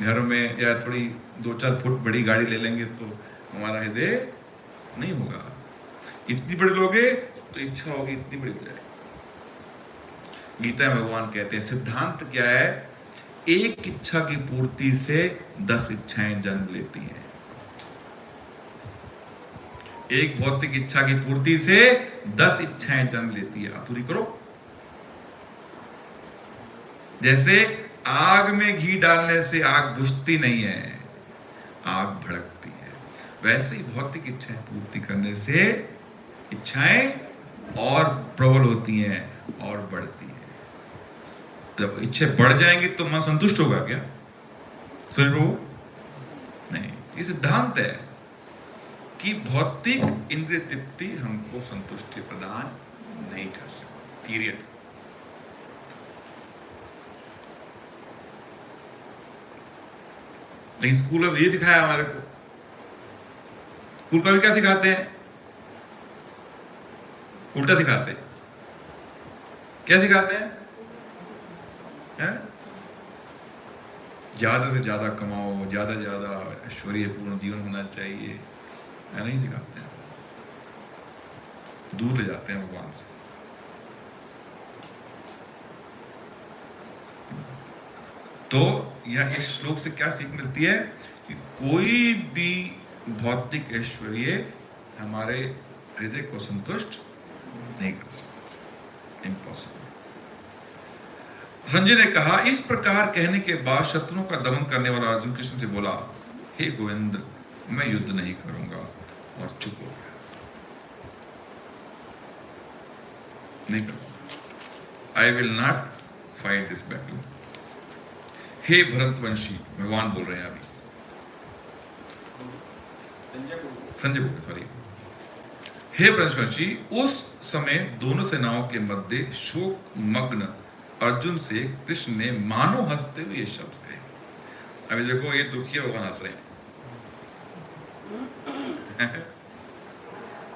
घर में, या थोड़ी 2-4 फुट बड़ी गाड़ी ले लेंगे तो हमारा हृदय नहीं होगा। इतनी बड़ी लोगे तो इच्छा होगी इतनी बड़ी हो जाए। गीता में भगवान कहते हैं सिद्धांत क्या है? एक इच्छा की पूर्ति से 10 इच्छाएं जन्म लेती हैं। एक भौतिक इच्छा की पूर्ति से 10 इच्छाएं जन्म लेती है। आप पूरी करो। जैसे आग में घी डालने से आग बुझती नहीं है, आग भड़कती है। वैसे ही भौतिक इच्छाएं पूर्ति करने से इच्छाएं और प्रबल होती हैं और बढ़ती हैं। जब इच्छाएं बढ़ जाएंगी तो मन संतुष्ट होगा क्या? समझ लो नहीं। ये सिद्धांत है कि भौतिक इंद्रिय तृप्ति हमको संतुष्टि प्रदान नहीं कर सकती। पीरियड। लेकिन स्कूल में ये सिखाया हमारे को। स्कूल का भी क्या सिखाते हैं? उल्टा सिखाते हैं। क्या सिखाते हैं? ज्यादा से ज्यादा कमाओ, ज्यादा से ज्यादा ऐश्वर्यपूर्ण जीवन होना चाहिए, नहीं सिखाते हैं। दूर ले जाते हैं भगवान से। तो यह इस श्लोक से क्या सीख मिलती है कि कोई भी भौतिक ऐश्वर्य हमारे हृदय को संतुष्ट नहीं कर सकता। इम्पॉसिबल। संजय ने कहा, इस प्रकार कहने के बाद शत्रुओं का दमन करने वाला अर्जुन कृष्ण से बोला, हे गोविंद, मैं युद्ध नहीं करूंगा, और चुप हो गया। नहीं करूंगा। I will not fight this battle. हे भरतवंशी, भगवान बोल रहे हैं अभी, संजय बोल सॉरी। हे भरतवंशी, उस समय दोनों सेनाओं के मध्य शोक मग्न अर्जुन से कृष्ण ने मानो हंसते हुए ये शब्द कहे। अभी देखो, ये दुखी भगवान हंस रहे हैं।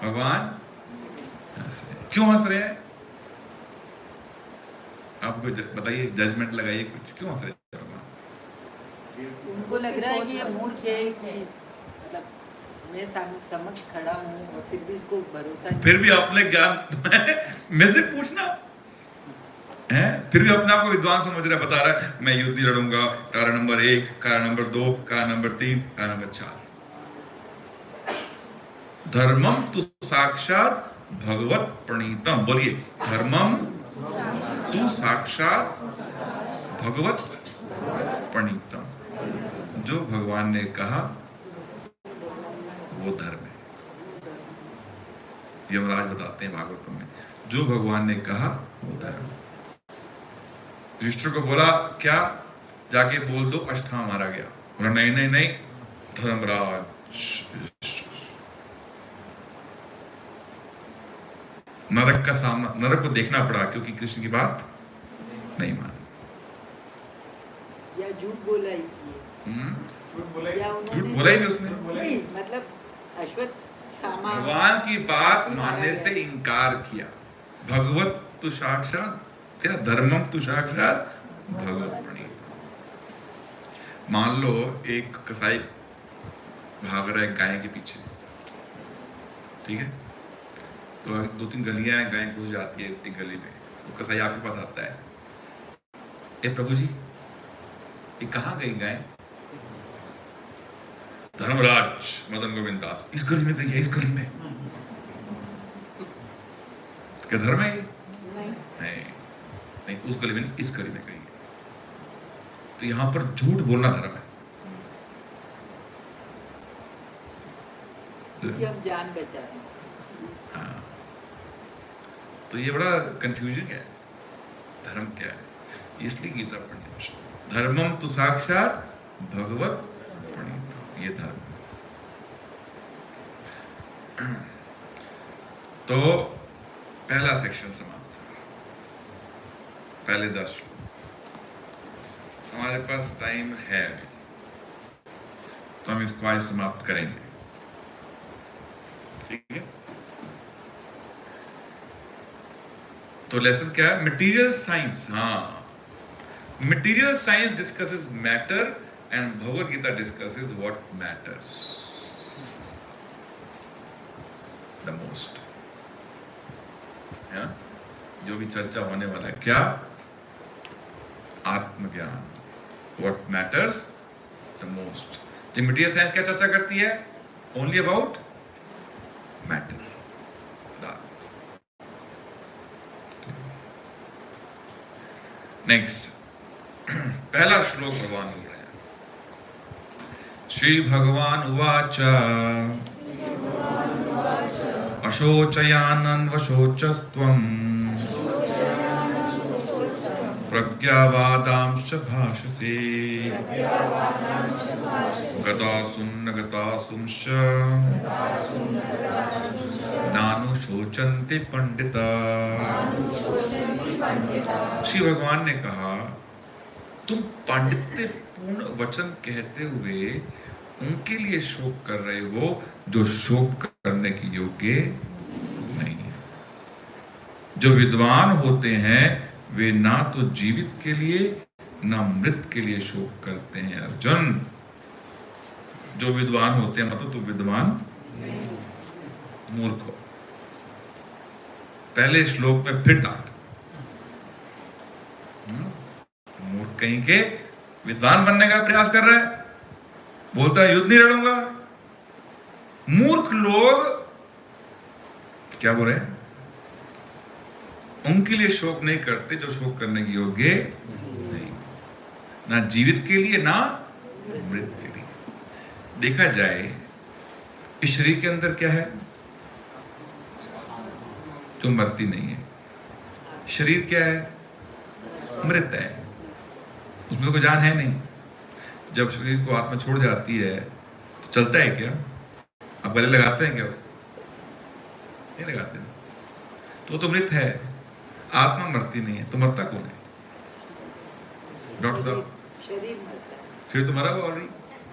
भगवान हंस रहे हैं। क्यों हंस रहे हैं? आपको बताइए, जजमेंट लगाइए कुछ। क्यों हंस रहे हैं भगवान? उनको लग रहा है कि ये मूर्ख है, कि मतलब मैं समक्ष खड़ा हूँ और फिर भी इसको भरोसा नहीं। फिर भी आपने ज्ञान में से पूछना है, फिर भी अपने आप को विद्वान समझ रहा है, बता रहा है मैं युद्ध नहीं लड़ूंगा, कारण नंबर 1, कारण नंबर 2, कारण नंबर 3, कारण नंबर 4। धर्मम तु साक्षात भगवत प्रणीतम, बोलिए धर्मम तु साक्षात भगवत प्रणीतम। जो भगवान ने कहा वो धर्म है। यमराज बताते हैं भागवतम में, जो भगवान ने कहा वो धर्म। युधिष्ठिर को बोला क्या, जाके बोल दो अश्वत्थामा मारा गया। बोला नहीं नहीं नहीं धर्मराज, नरक का सामना, नरक को देखना पड़ा क्योंकि कृष्ण की बात नहीं मानी। या झूठ बोला इसलिए, झूठ बोला या झूठ उन्होंने बोला ही नहीं उसने, नहीं, मतलब अश्वत्थामा भगवान की बात मानने से इनकार किया। भगवत तु साक्षात क्या, धर्मम तु साक्षात भगवत प्रणीत। मान लो एक कसाई भाग रहा है गाय के पीछे, ठीक है, तो 2-3 गलियां हैं, गाय घुस जाती है एक गली में, तो कसाई आपके पास आता है, ए प्रभु जी ये कहाँ गई गाय? धर्मराज मदन गोविंद दास, इस गली में गई है, इस गली में। क्या धर्म है ये? नहीं नहीं, उस गली में नहीं, इस गली में गई है। तो यहां पर झूठ बोलना धर्म है। क्योंकि हम जान बचा रहे हैं। हाँ, तो ये बड़ा कंफ्यूजन है, धर्म क्या है, इसलिए गीता पढ़ने धर्मम तो साक्षात भगवत प्रणीत, ये धर्म। तो पहला सेक्शन समाप्त, पहले 10 श्लोक। हमारे पास टाइम है अभी, तो हम इसको आज समाप्त करेंगे, ठीक है। तो लेसन क्या है, मटीरियल साइंस। हाँ, material science discusses matter and Bhagavad Gita discusses what matters the most, है ना? जो भी चर्चा होने वाला है क्या, आत्मज्ञान, what matters the most। जो material science क्या चर्चा करती है, only about matter। नेक्स्ट पहला श्लोक भगवान बोल रहे हैं। श्री भगवान उवाच अशोचयानन् वशोचस्त्वम् प्रज्ञावादांश्च भाषसे गतासुन्न गतासुंश्च नानुशोचन्ते पंडिता। श्री भगवान ने कहा तुम पांडित्यपूर्ण वचन कहते हुए उनके लिए शोक कर रहे हो जो शोक करने के योग्य नहीं है। जो विद्वान होते हैं वे ना तो जीवित के लिए ना मृत के लिए शोक करते हैं। अर्जुन, जो विद्वान होते हैं मतलब तो विद्वान मूर्ख हो। पहले श्लोक में फिर डांट, मूर्ख कहीं के, विद्वान बनने का प्रयास कर रहा है, बोलता है युद्ध नहीं लड़ूंगा। मूर्ख लोग क्या बोल रहे हैं, उनके लिए शोक नहीं करते जो शोक करने के योग्य नहीं, ना जीवित के लिए ना मृत के लिए। देखा जाए इस शरीर के अंदर क्या है, जो मरती नहीं है। शरीर क्या है, मृत है, उसमें तो कोई जान है नहीं। जब शरीर को आत्मा छोड़ जाती है तो चलता है क्या, आप गले लगाते हैं क्या, नहीं लगाते, तो मृत है। आत्मा मरती नहीं है, तो मरता कौन है डॉक्टर साहब? शरीर मरता है, शरीर तो मरा हुआ ऑलरेडी,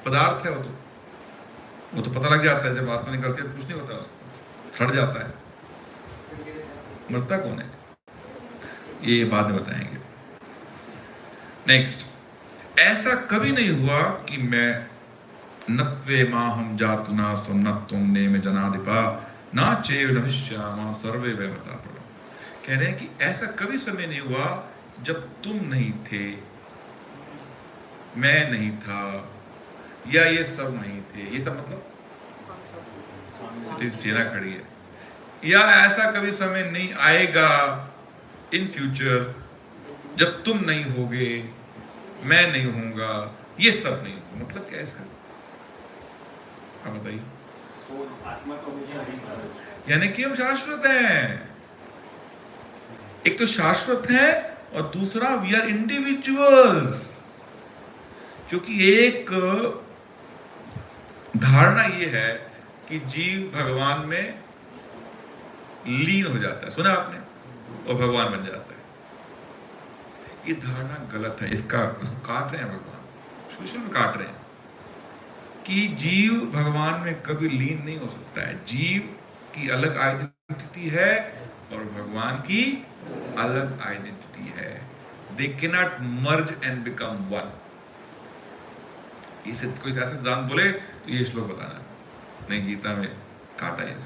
पदार्थ है वो तो पता लग जाता है जब आत्मा निकलती है तो कुछ नहीं होता, उसको सड़ जाता है। मरता कौन है ये बाद में बताएंगे। नेक्स्ट, ऐसा कभी नहीं हुआ कि मैं नत्वे माहम जातुना सुन्नत्वं ने में जनाधिपा ना चेव नविष्यामा सर्वे वैमता। कह रहे हैं कि ऐसा कभी समय नहीं हुआ जब तुम नहीं थे, मैं नहीं था, या ये सब नहीं थे। ये सब मतलब सेना खड़ी है। या ऐसा कभी समय नहीं आएगा इन फ्यूचर जब तुम नहीं होगे, मैं नहीं होऊंगा, ये सब नहीं होगा। मतलब क्या है इसका? आप बताइए। यानी कि हम शाश्वत हैं। एक तो शाश्वत है और दूसरा वी आर इंडिविजुअल्स। क्योंकि एक धारणा ये है कि जीव भगवान में लीन हो जाता है, सुना आपने, और भगवान बन जाता है। ये धारणा गलत है। इसका काट रहे हैं भगवान, शुरू में काट रहे हैं कि जीव भगवान में कभी लीन नहीं हो सकता है। जीव की अलग आइडेंटिटी है और भगवान की अलग आइडेंटिटी है। They cannot merge and become one. इसे कोई ऐसा सिद्धांत बोले तो ये श्लोक बताना नहीं, गीता में काटा है।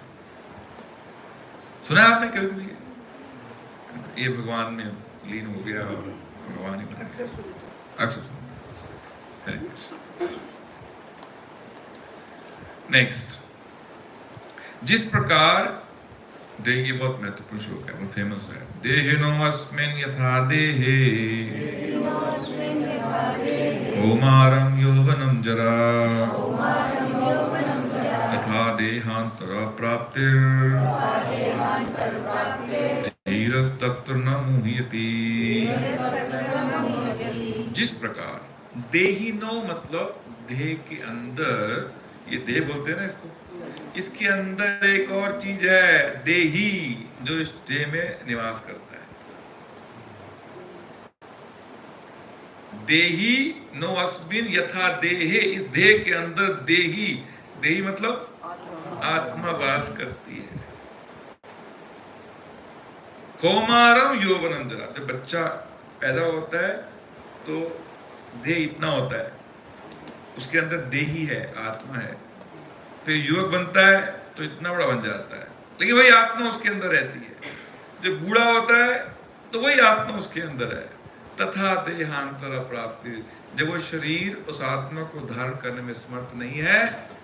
सुना है आपने कभी? ये भगवान में लीन हो गया और भगवान ही अक्सर नेक्स्ट, जिस प्रकार देह, ये बहुत महत्वपूर्ण श्लोक है, बहुत फेमस है। देहिनो अस्मिन् यथा देहे कौमारं यौवनं जरा तथा देहांतर प्राप्तिर् धीरस्तत्र न मुह्यति। जिस प्रकार देहिनो मतलब देह के अंदर, ये देह बोलते हैं ना इसको, इसके अंदर एक और चीज है देही, जो इस देह में निवास करता है। देही नो अस्मिन् यथा देहे, इस देह के अंदर देही, देही मतलब आत्मा वास करती है। कौमारम यौवनम जरा, जब बच्चा पैदा होता है तो देह इतना होता है, उसके अंदर देही है, आत्मा है। फिर युवक बनता है तो इतना बड़ा बन जाता है, लेकिन वही आत्मा उसके अंदर रहती है। जब बूढ़ा होता है तो वही आत्मा उसके अंदर है। तथा देहांतर प्राप्ति, जब वो शरीर उस आत्मा को धारण करने में समर्थ नहीं है,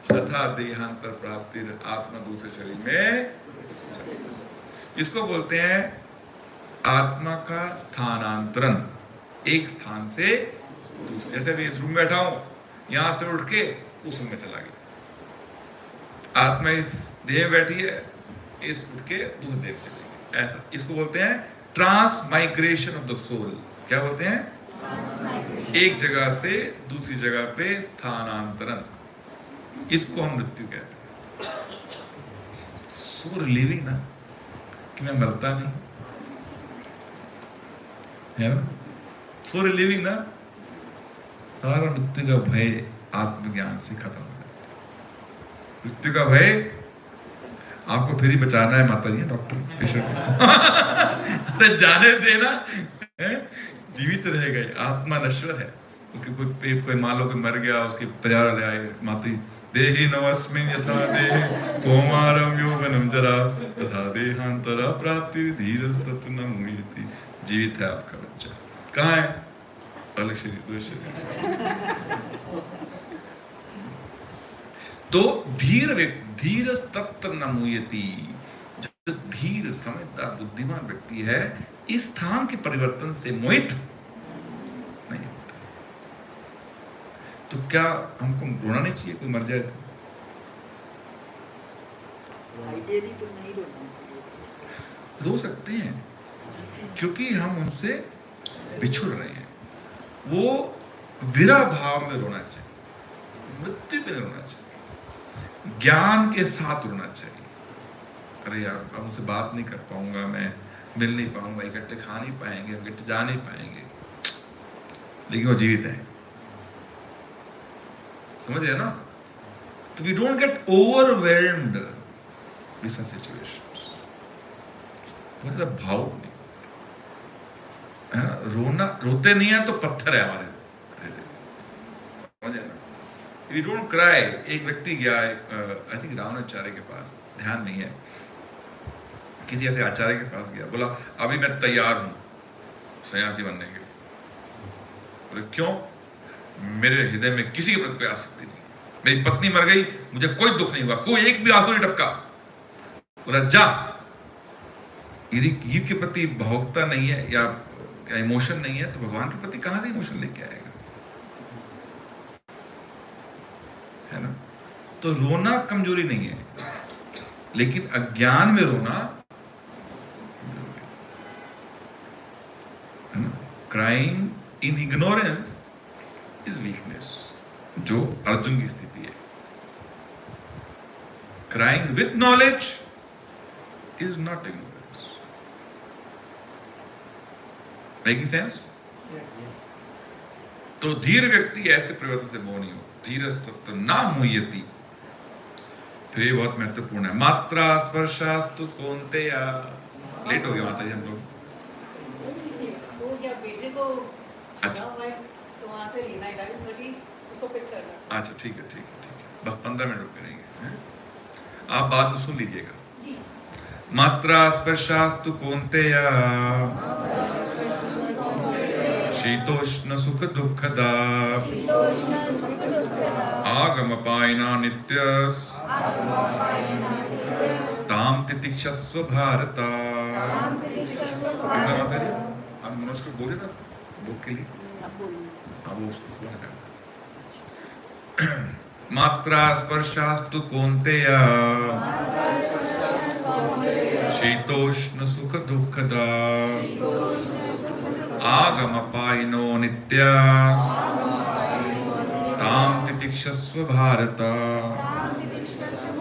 तथा देहांतर प्राप्ति, आत्मा दूसरे शरीर में, इसको बोलते हैं आत्मा का स्थानांतरण, एक स्थान से दूसरे। जैसे मैं इस रूम में बैठा हूं, यहां से उठ के उस रूम में चला गया। आत्मा इस देह में बैठी है, इस उठ के दूसरे देह में चली गई। ऐसा, इसको बोलते हैं ट्रांसमाइग्रेशन ऑफ द सोल। क्या बोलते हैं? एक जगह से दूसरी जगह पे स्थानांतरण। इसको हम मृत्यु कहते हैं। सो रिलीविंग ना, कि मैं मरता नहीं है ना, सो रिलीविंग ना। सारा मृत्यु का भय आत्मज्ञान से खत्म हो जाता है। मृत्यु का भय आपको फिर ही बचाना है, माता जी डॉक्टर अरे जाने देना, जीवित रहेगा, आत्मा नश्वर है। उसके कोई मान लो कोई मर गया, उसके परिवार ले आए, माता देहि नवस्मिन् यथा देहे कौमारं यौवनं जरा तथा देहांतर प्राप्ति धीरस्तत्र न मुह्यति। जीवित है आपका बच्चा, कहाँ है? अलग शरीर। तो धीरस्तत्र न मुह्यति, जो धीर समझदार बुद्धिमान व्यक्ति है, इस स्थान के परिवर्तन से मोहित नहीं होता। तो क्या हमको रोना नहीं चाहिए कोई मर जाए तो? आइडियली तो नहीं रोना चाहिए। रो सकते हैं क्योंकि हम उनसे बिछुड़ रहे हैं। वो विरह भाव में रोना चाहिए, मृत्यु पे रोना चाहिए, ज्ञान के साथ रोना चाहिए। अरे यार अब उनसे बात नहीं कर पाऊंगा, मैं मिल नहीं पाऊंगा, इकट्ठे खा नहीं पाएंगे, इकट्ठे जा नहीं पाएंगे, लेकिन वो जीवित है। समझ रहे ना? तो we don't get overwhelmed with such situations. मतलब भावुक नहीं, रोना, रोते नहीं है तो पत्थर है हमारे, समझ रहे ना? We don't cry. एक व्यक्ति गया, आई थिंक रावणाचार्य के पास, ध्यान नहीं है, किसी ऐसे आचार्य के पास गया, बोला अभी मैं तैयार हूं सन्यासी बनने के लिए। बोले क्यों? मेरे हृदय में किसी के प्रति कोई आसक्ति नहीं, मेरी पत्नी मर गई, मुझे कोई दुख नहीं हुआ, कोई एक भी आंसू नहीं टपका। बोला जा, यदि जीव के प्रति भावुकता नहीं है या इमोशन नहीं है तो भगवान के प्रति कहां से इमोशन लेके आएगा, है ना? तो रोना कमजोरी नहीं है, लेकिन अज्ञान में रोना है ना। Crying in ignorance is weakness, जो अर्जुन की स्थिति है। Crying with knowledge is not ignorance. Making sense? तो धीर व्यक्ति ऐसे परिवर्तन से मोह नहीं हो। धीरज तत्र ना मुह्यति। फिर ये बहुत महत्वपूर्ण है, मात्रा स्पर्शास्तु कौन्तेया। लेट हो गया माता जी हम लोग। वो क्या बेटे को अच्छा। हुआ है, तो वहाँ से लेना है, 11:30 उसको पिक करना। अच्छा ठीक है, ठीक है, ठीक है, बस 15 मिनट रुक करेंगे, हैं? आप बात में सुन लीजिएगा। जी। मात्रा स्पर्शास्तु कौन्तेया शीतोष्ण सुख दुःखदा आगमपायिना नित्यस् ताम तितिक्षस्व भारत। आप मनोज को बोले ना बुक के लिए, अब वो उसको सुना था। मात्रा स्पर्शास्तु कौन्तेया शीतोष्ण सुख दुःखदा आगमपायिनो नित्या ताम तितिक्षस्व भारत।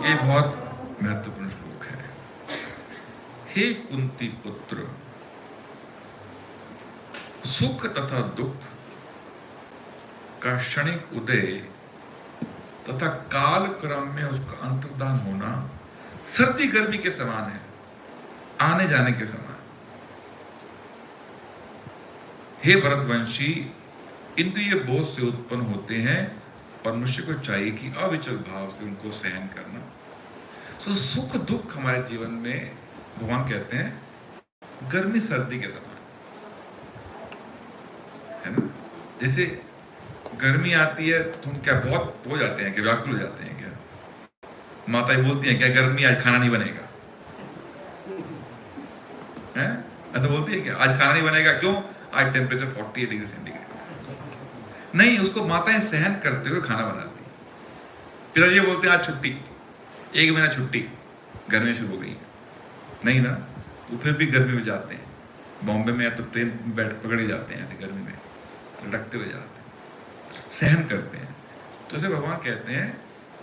ये बहुत महत्वपूर्ण श्लोक है। हे कुंती पुत्र, सुख तथा दुख का क्षणिक उदय तथा काल क्रम में उसका अंतर्धान होना सर्दी गर्मी के समान है, आने जाने के समान। हे भरतवंशी, इंद्रिय बोध से उत्पन्न होते हैं और मनुष्य को चाहिए कि अविचल भाव से उनको सहन करना। सो सुख दुख हमारे जीवन में भगवान कहते हैं गर्मी सर्दी के समान है ना। जैसे गर्मी आती है तो हम क्या बहुत हो जाते हैं, क्या व्याकुल हो जाते हैं क्या? माताएं बोलती हैं क्या गर्मी आज खाना नहीं बनेगा, हैं? ऐसा बोलती है क्या आज खाना नहीं बनेगा? क्यों? आज टेम्परेचर 48 डिग्री सेंटीग्रेड। नहीं, उसको माताएं सहन करते हुए खाना बनाती। पिताजी बोलते हैं आज छुट्टी, 1 महीना छुट्टी, गर्मी शुरू हो गई। नहीं ना, वो फिर भी गर्मी में जाते हैं। बॉम्बे में या तो ट्रेन बैठ पकड़े जाते हैं, ऐसे गर्मी में लटकते हुए जाते हैं, सहन करते हैं। तो ऐसे भगवान कहते हैं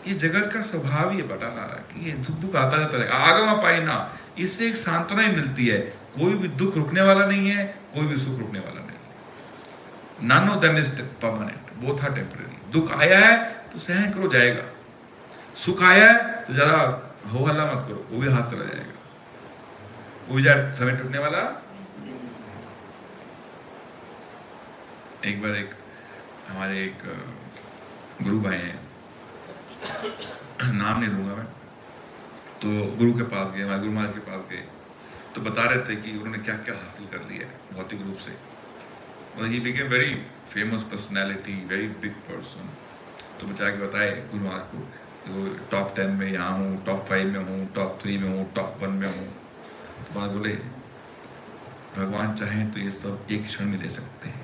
ये जगत का स्वभाव ही बता रहा है कि ये दुख दुख आता जाता है। आगम पायना, इससे एक सांत्वना ही मिलती है। कोई भी दुख रुकने वाला नहीं है, कोई भी सुख रुकने वाला नहीं है। None of them is permanent, both are temporary. दुख आया है तो सहन करो, जाएगा। सुख आया है तो ज्यादा हो हल्ला मत करो, वो भी हाथ चला जाएगा, वो भी समय टूटने वाला। एक बार एक हमारे एक गुरु भाई हैं, नाम नहीं लूंगा मैं, तो गुरु के पास गए, हमारे गुरु महाराज के पास गए, तो बता रहे थे कि उन्होंने क्या क्या हासिल कर लिया है भौतिक रूप से। और he became very famous personality, very big person. तो बचा के बताए गुरु महाराज को, तो टॉप 10 में यहाँ हूँ, टॉप 5 में हूँ, टॉप 3 में हूँ, टॉप 1 में हूँ। तो महाराज बोले भगवान चाहें तो ये सब एक क्षण में ले सकते हैं।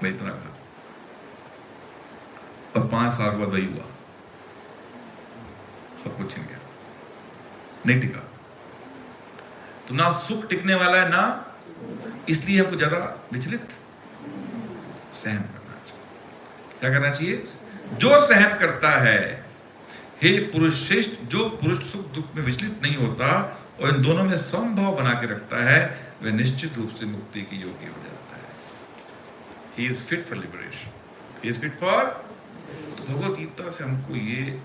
मैं इतना कहा, और 5 साल बाद वही हुआ, सब कुछ छिन गया, नहीं टिका। तो ना सुख टिकने वाला है ना, इसलिए हमको ज्यादा विचलित सहन करना चाहिए। क्या करना चाहिए? जो सहन करता है, हे पुरुष श्रेष्ठ, जो पुरुष सुख दुख में विचलित नहीं होता और इन दोनों में समभाव बना के रखता है, वह निश्चित रूप से मुक्ति की योग्य हो जाता है। He is fit for liberation. He is fit for। Bhagavad Gita से हमको ये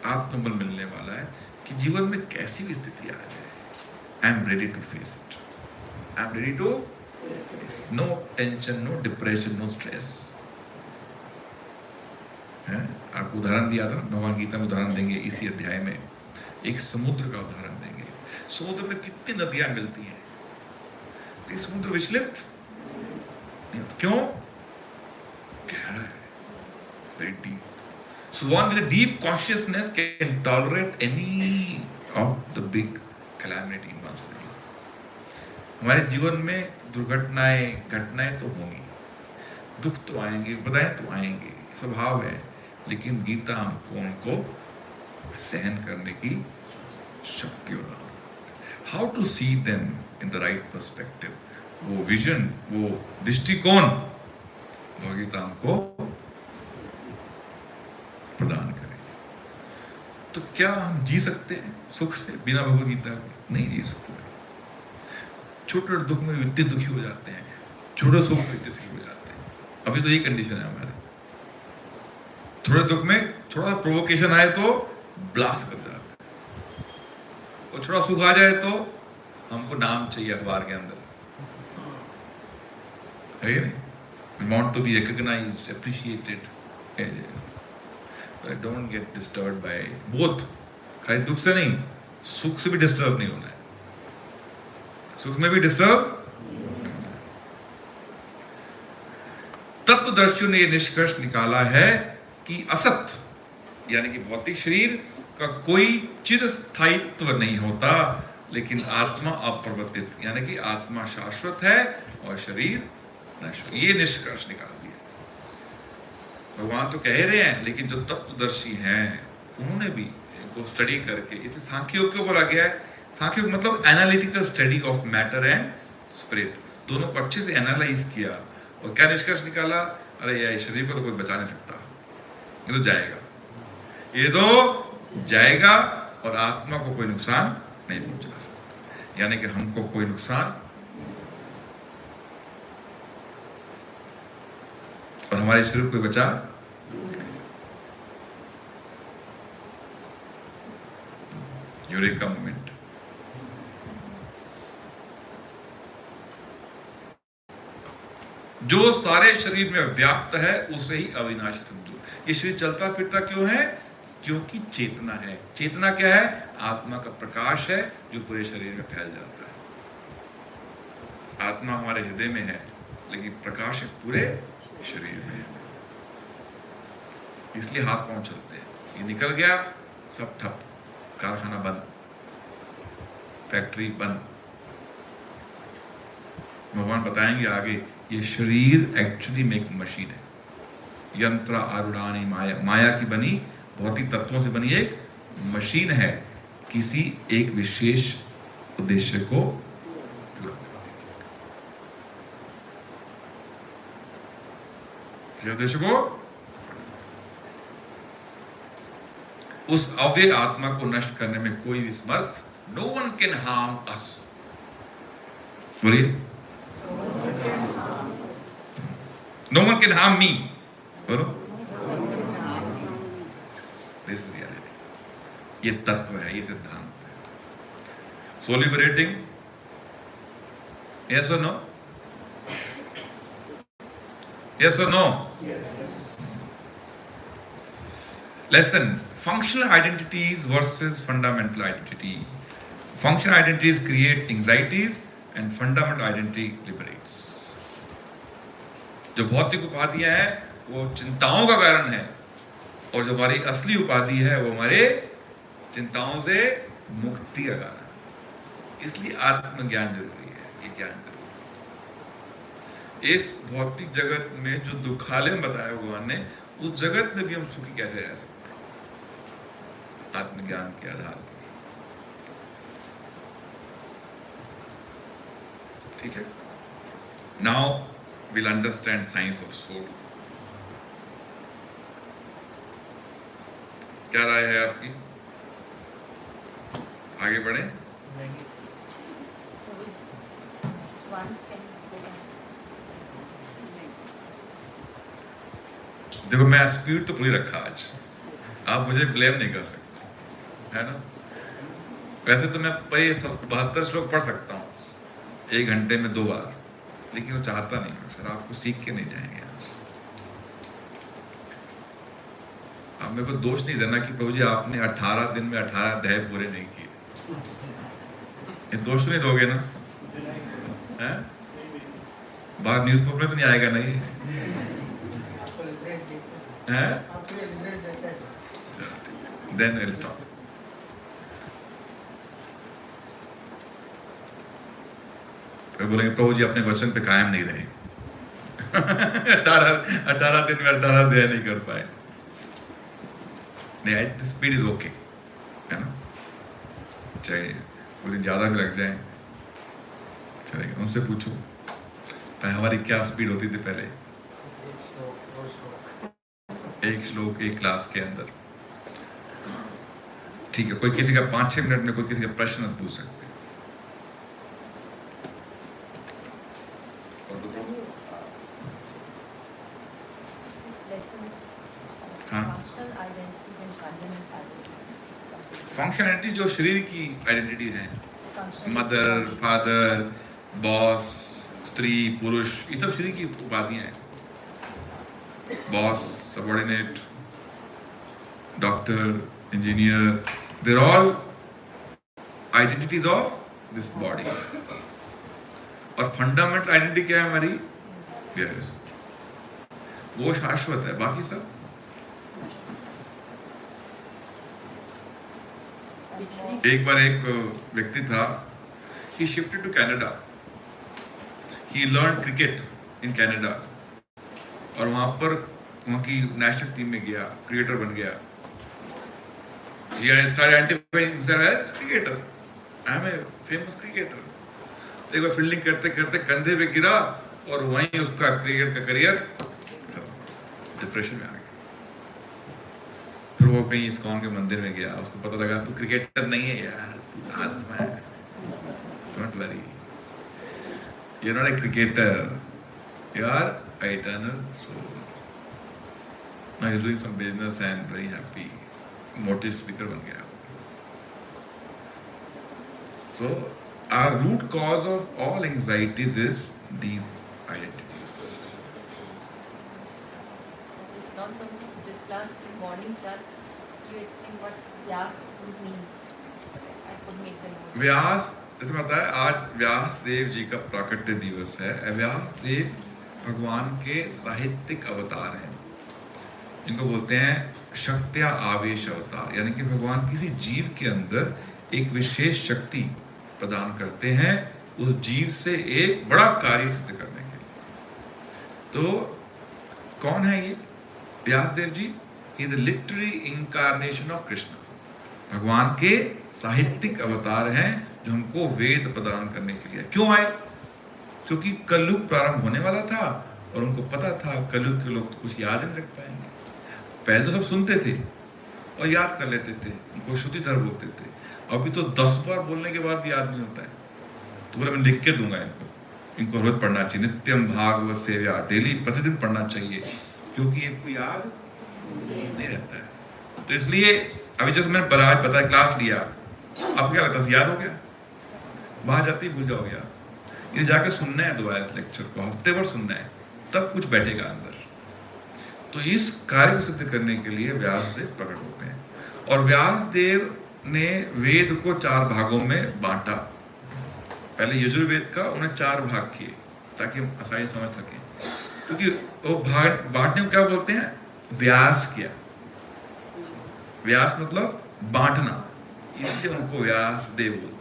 आत्मबल मिलने वाला है कि जीवन में कैसी भी स्थिति आ जाए, I am ready to face it. I am ready to face it. No tension, no depression, no stress. है? आपको उदाहरण दिया था ना, भगवान गीता में उदाहरण देंगे इसी अध्याय में, एक समुद्र का उदाहरण देंगे। समुद्र में कितनी नदियां मिलती हैं, ये समुद्र विचलित नहीं होता। क्यों? गहरा है, very deep. So one with a deep consciousness can tolerate any of the big calamity in one's life. हमारे जीवन में दुर्घटनाएं, घटनाएं तो होंगी, दुख तो आएंगे, विपदाएं तो आएंगे, स्वभाव है, लेकिन गीता हमको उनको सहन करने की शक्ति हो रहा है। How to see them in the right perspective, वो विजन, वो दृष्टिकोण भगवगीता हमको प्रदान करेगी। तो क्या हम जी सकते हैं सुख से बिना भगवगीता के? नहीं जी सकते। छोटे दुख में इतने दुखी हो जाते हैं, छोटे सुख में इतने सुखी हो जाते हैं। अभी तो यही कंडीशन है हमारे। थोड़े दुख में थोड़ा प्रोवोकेशन आए तो ब्लास्ट कर जाते हैं, और थोड़ा सुख आ जाए तो हमको नाम चाहिए अखबार के अंदर, है नहीं? We want to be recognized, appreciated. Don't get disturbed by both. खाली दुख से नहीं, सुख से भी डिस्टर्ब नहीं होना है, सुख में भी डिस्टर्ब। तत्वदर्शियों ने यह निष्कर्ष निकाला है कि असत यानी कि भौतिक शरीर का कोई चिरस्थायित्व नहीं होता, लेकिन आत्मा अपरिवर्तित यानी कि आत्मा शाश्वत है और शरीर नश्वर। ये निष्कर्ष निकाल दिया। भगवान तो कह रहे हैं, लेकिन जो तत्वदर्शी हैं उन्होंने भी इनको स्टडी करके, इसे सांख्य योग क्यों बोला गया है? सांख्य योग मतलब analytical study of matter and spirit, दोनों को अच्छे से एनालाइज किया और क्या निष्कर्ष निकाला? अरे यार, शरीर को तो कोई बचा नहीं सकता, ये तो जाएगा, ये तो जाएगा, और आत्मा को कोई नुकसान नहीं पहुंचा सकता, यानी कि हमको कोई नुकसान, और हमारे शरीर को कोई बचा। Eureka moment. जो सारे शरीर में व्याप्त है उसे ही अविनाशी समझो। ये शरीर चलता फिरता क्यों है? क्योंकि चेतना है। चेतना क्या है? आत्मा का प्रकाश है जो पूरे शरीर में फैल जाता है। आत्मा हमारे हृदय में है, लेकिन प्रकाश है पूरे शरीर में, इसलिए हाथ पांव चलते हैं। ये निकल गया, सब ठप, कारखाना बंद, फैक्ट्री बंद। भगवान बताएंगे आगे, ये शरीर एक्चुअली में एक मशीन है। यंत्र आरूढ़ानि माया, माया की बनी, भौतिक तत्वों से बनी एक मशीन है, किसी एक विशेष उद्देश्य को पूरा करने, उद्देश्य को, उस अव्यय आत्मा को नष्ट करने में कोई भी समर्थ। No one can harm us. बोलिए, no one can harm me. बोलो, दिस इज रियलिटी। ये तत्व है, ये सिद्धांत है। सो लिबरेटिंग, यस और no? Yes or no? Yes. Lesson: functional identities versus fundamental identity. Functional identities create anxieties and fundamental identity liberates. जो भौतिक उपाधियां हैं वो चिंताओं का कारण है, और जो हमारी असली उपाधि है वो हमारे चिंताओं से मुक्ति का कारण है। इसलिए आत्मज्ञान जरूरी है। ये ज्ञान जरूरी है। इस भौतिक जगत में जो दुखालय बताया भगवान ने, उस जगत में भी हम सुखी कैसे रह सकते हैं? आत्मज्ञान के आधार पर। ठीक है। Now will understand science of soul. क्या राय है आपकी? आगे बढ़े? देखो, मैं स्पीड तो पूरी रखा आज, आप मुझे ब्लेम नहीं कर सकते, है ना? वैसे तो मैं 72 श्लोक पढ़ सकता हूँ 1 घंटे में 2 बार, लेकिन वो चाहता नहीं है सर, आपको सीख के नहीं जाएंगे यहाँ से। आप मेरे को दोष नहीं देना कि प्रभु जी आपने 18 दिन में 18 अध्याय पूरे नहीं किए, ये दोष नहीं दोगे ना? है? बाहर न्यूज़पेपर में तो नहीं आएगा नहीं है? Then will stop. फिर बोलेंगे प्रभु जी अपने वचन पे कायम नहीं रहे 18 दिन में 18 अध्याय नहीं कर पाए। नहीं, स्पीड इज ओके, है ना? चाहे कुछ दिन ज्यादा भी लग जाए चलेगा। उनसे पूछो हमारी क्या स्पीड होती थी पहले, एक श्लोक एक क्लास के अंदर। ठीक है, कोई किसी का 5-6 मिनट में कोई किसी का प्रश्न पूछ सकते हैं। फंक्शनैलिटी जो शरीर की आइडेंटिटी है, मदर, फादर, बॉस, स्त्री, पुरुष, ये सब शरीर की उपाधियां हैं। Boss, subordinate, doctor, engineer, there all identities of this body. और फंडामेंटल आइडेंटिटी क्या है हमारी? यस, वो शाश्वत है, बाकी सब एक बार एक व्यक्ति था, he shifted to Canada, he learned cricket in Canada, और वहाँ पर वहाँ की नेशनल टीम में गया, क्रिकेटर बन गया। He started identifying himself as cricketer. I am a famous cricketer. एक बार फील्डिंग करते करते कंधे पे गिरा और वहीं उसका क्रिकेट का करियर डिप्रेशन में आ गया। फिर वो कहीं इस्कॉन के मंदिर में गया, उसको पता लगा तू क्रिकेटर नहीं है यार, तू आत्मा है, don't worry, you are not a cricketer, you are an eternal soul. Now he's doing some business and very happy, motive speaker बन गया। So our root cause of all anxieties is these identities. It's not from this class, morning class, you explain what Vyas means. I could make the note. व्यास, जैसे बताया आज व्यास देव जी का प्राकट्य दिवस है। व्यास देव भगवान के साहित्यिक अवतार हैं। इनको बोलते हैं शक्त्या आवेश अवतार, यानी कि भगवान किसी जीव के अंदर एक विशेष शक्ति प्रदान करते हैं उस जीव से एक बड़ा कार्य सिद्ध करने के लिए। तो कौन है ये Vyasadev ji? He is the literary incarnation of Krishna. भगवान के साहित्यिक अवतार हैं जो हमको वेद प्रदान करने के लिए। क्यों आए? क्योंकि कलयुग प्रारंभ होने वाला था और उनको पता था कलयुग के लोग तो कुछ याद नहीं रख पाएंगे। पहले तो सब सुनते थे और याद कर लेते थे, उनको श्रुतिधर बोलते थे। अभी तो 10 बार बोलने के बाद भी याद नहीं होता है। तो बोला मैं लिख के दूंगा इनको रोज पढ़ना चाहिए। नित्यम भागवत सेव्या, डेली प्रतिदिन पढ़ना चाहिए, क्योंकि इनको याद नहीं रहता है। तो इसलिए अभी जैसे मैंने बताया क्लास लिया, अब क्या लगता है याद हो गया? बाहर जाते ही भूल जाओगे आप। ये जाके सुनना है दोबारा इस लेक्चर को, हफ्ते भर सुनना है, तब कुछ बैठेगा अंदर। तो इस कार्य को सिद्ध करने के लिए व्यासदेव प्रकट होते हैं। और व्यासदेव ने वेद को 4 भागों में बांटा। पहले यजुर्वेद का उन्हें 4 भाग किए ताकि हम आसानी समझ सकें, क्योंकि वो भाग बांटने को क्या बोलते हैं? व्यास किया। व्यास मतलब बांटना, इसलिए उनको व्यासदेव बोलते हैं।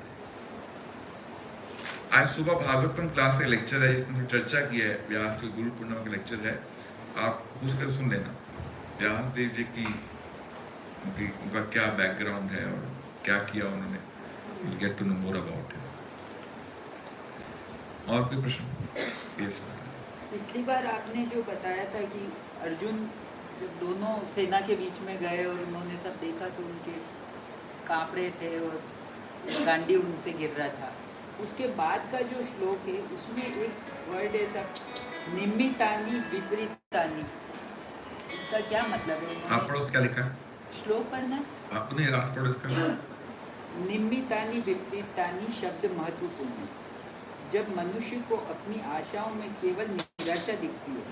आज सुबह भागवतम क्लास का लेक्चर है जिसमें चर्चा की है, व्यास के गुरु पूर्णिमा का लेक्चर है, आप पूछ कर सुन लेना व्यास देव जी की उनका क्या बैकग्राउंड है और क्या किया उन्होंने, you'll get to know more about it. और कोई प्रश्न? यस। पिछली बार आपने जो बताया था कि अर्जुन जब दोनों सेना के बीच में गए और उन्होंने सब देखा तो उनके कांप रहे थे और गांडी उनसे गिर रहा था। उसके बाद का जो श्लोक है उसमें एक वर्ड ऐसा निमित्तानि विपरीतानि, इसका क्या मतलब है? आप पढ़ो, क्या लिखा है? श्लोक पढ़ना आपने रास्ता पढ़ो इसका। निमित्तानि विपरीतानि शब्द महत्वपूर्ण है। जब मनुष्य को अपनी आशाओं में केवल निराशा दिखती है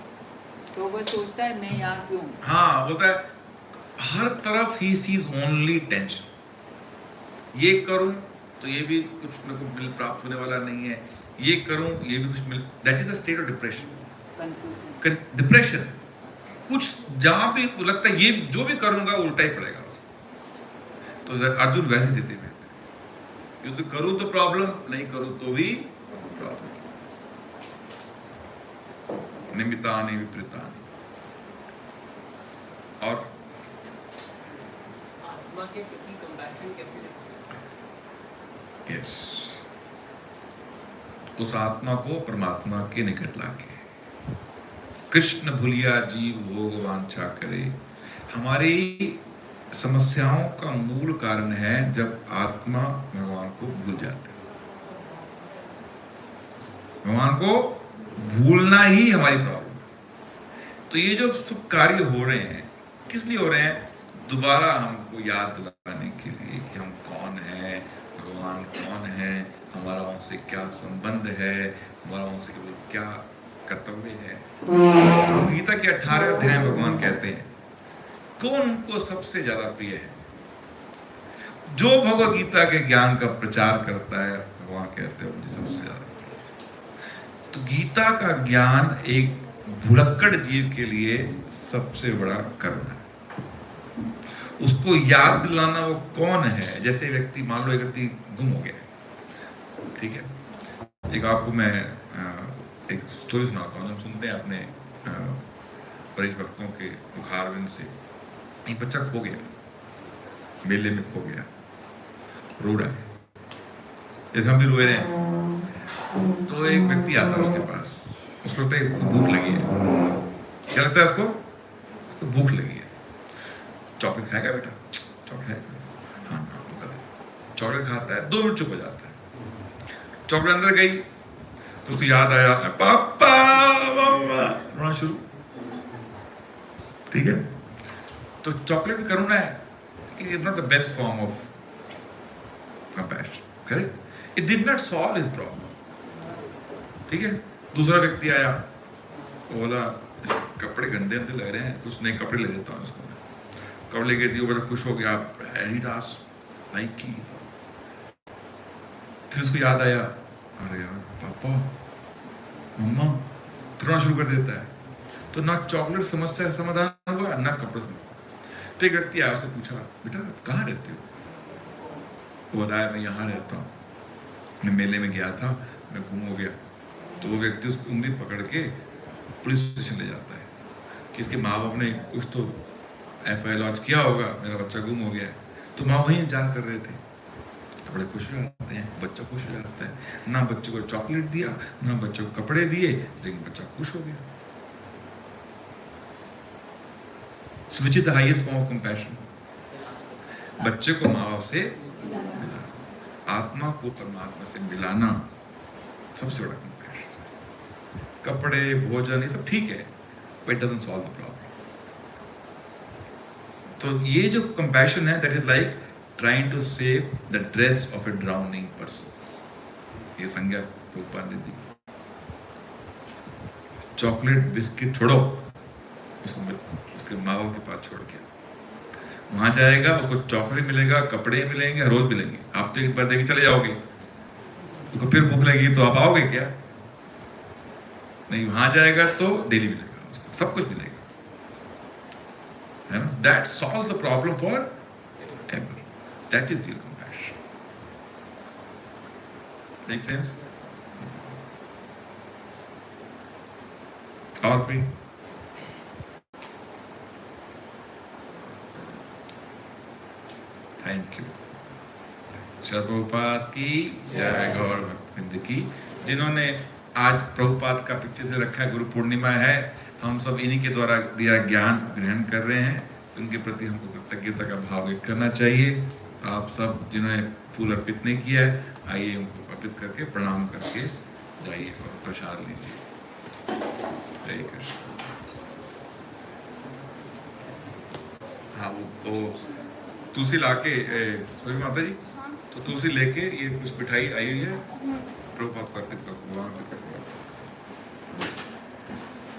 तो वह सोचता है मैं यहाँ क्यों? हाँ, होता है हर तरफ ही सीज ओनली टेंशन। ये करूं तो ये भी कुछ मेरे को बिल प्राप्त होने वाला नहीं है, ये करूं ये भी कुछ मिल, that is the state of depression. Confusion. Depression, कुछ जहां भी लगता है ये जो भी करूंगा उल्टा ही पड़ेगा। तो अर्जुन वैसी स्थिति में थे, युद्ध करूं तो प्रॉब्लम, नहीं करूं तो भी प्रॉब्लम। निमित्तानि विपरीतानि। और आत्मा के प्रति कंपैशन कैसे यस, उस आत्मा को परमात्मा के निकट लाके, कृष्ण भूलिया जीव भोग वांछा करे। हमारी समस्याओं का मूल कारण है जब आत्मा भगवान को भूल जाती है। भगवान को भूलना ही हमारी प्रॉब्लम है। तो ये जो सब कार्य हो रहे हैं किस लिए हो रहे हैं? दोबारा हमको याद दिलाने के लिए कि हम कौन हैं, भगवान कौन है, हमारा उनसे क्या संबंध है, हमारा उनसे क्या कर्तव्य है। गीता के 18 अध्याय में भगवान कहते हैं कौन उनको सबसे ज्यादा प्रिय है? जो भगवद गीता के ज्ञान का प्रचार करता है, भगवान कहते हैं मुझे सबसे ज्यादा प्रिय। तो गीता का ज्ञान एक भुलक्कड़ जीव के लिए सबसे बड़ा कर्म है। उसको याद दिलाना वो कौन है। जैसे व्यक्ति, मान लो एक व्यक्ति गुम हो गया, ठीक है, एक आपको मैं एक स्टोरी सुनाता हूँ। हम सुनते हैं अपने परिच भक्तों के मुखारविंद से, एक बच्चा खो गया, मेले में खो गया, रो रहा है, जैसे हम भी रो रहे हैं। तो एक व्यक्ति आता है उसके पास, उसको लगता है भूख लगी है। क्या लगता है उसको भूख लगी है। चॉकलेट खाएगा बेटा? चॉकलेट खाएगा? हाँ, चॉकलेट खाता है, 2 मिनट चुप हो जाता है। चॉकलेट अंदर गई तो उसको याद आया, पापा मम्मा, रोना शुरू। ठीक है, तो चॉकलेट भी करुणा है, it is not the best form of compassion, correct? It did not solve his problem. ठीक है, दूसरा व्यक्ति आया, बोला कपड़े गंदे अंदर लग रहे हैं, कुछ नए कपड़े ले देता हूँ उसको। कपड़े लेके दिए, बड़ा खुश हो गया, एडिडास लाइक की। फिर उसको याद आया, अरे यार पापा मम्मा, रोना शुरू कर देता है। तो ना चॉकलेट समस्या का समाधान हुआ, ना कपड़े समस्या। तो एक व्यक्ति आया, उससे पूछा, बेटा कहाँ रहते हो? वो बताया, मैं यहाँ रहता हूँ, मैं मेले में गया था, मैं गुम हो गया। तो वो व्यक्ति उसकी उंगली पकड़ के पुलिस स्टेशन ले जाता है कि इसके माँ बाप ने कुछ तो FIR लॉन्च किया होगा, मेरा बच्चा गुम हो गया। तो माँ वहीं इंतजार कर रहे थे। तो बड़े खुश हो जाते हैं, बच्चा खुश हो जाता है। ना बच्चे को चॉकलेट दिया, ना बच्चे को कपड़े दिए, लेकिन बच्चा खुश हो गया। Which is the highest form of compassion? बच्चे को माँ बाप से मिलाना, आत्मा को परमात्मा से मिलाना सबसे बड़ा कंपैशन। कपड़े, भोजन, ये सब ठीक है, but doesn't solve the problem. तो ये जो कंपैशन है, that is like trying to save the dress of a drowning person. ये संज्ञा प्रभुपाद ने दी। चॉकलेट बिस्किट छोड़ो, उसके माँ बाप के पास छोड़ के वहां जाएगा, उसको चॉकलेट मिलेगा, कपड़े मिलेंगे, रोज मिलेंगे। आप तो एक बार देखे चले जाओगे, उसको फिर भूख लगी तो आप आओगे क्या? नहीं, वहां जाएगा तो डेली मिलेगा, उसको सब कुछ मिलेगा। That solves the problem for everyone. That is your compassion. Make sense? और कोई? Thank you. श्री प्रभुपाद की जय, गौर भक्तवृंद की। जिन्होंने आज प्रभुपाद का पिक्चर से रखा है, गुरु पूर्णिमा है, हम सब इन्हीं के द्वारा दिया ज्ञान ग्रहण कर रहे हैं। उनके प्रति हमको कृतज्ञता का भाव व्यक्त करना चाहिए। आप सब जिन्होंने फूल अर्पित नहीं किया है, आइए उनको अर्पित करके प्रणाम करके जाइए और प्रसाद लीजिए। हरे कृष्ण। हाँ, वो तुलसी लाके, सॉरी माता जी, तो तुलसी लेके ये कुछ मिठाई आई हुई है, प्रभुपाद को अर्पित करो, भगवान को अर्पित करो।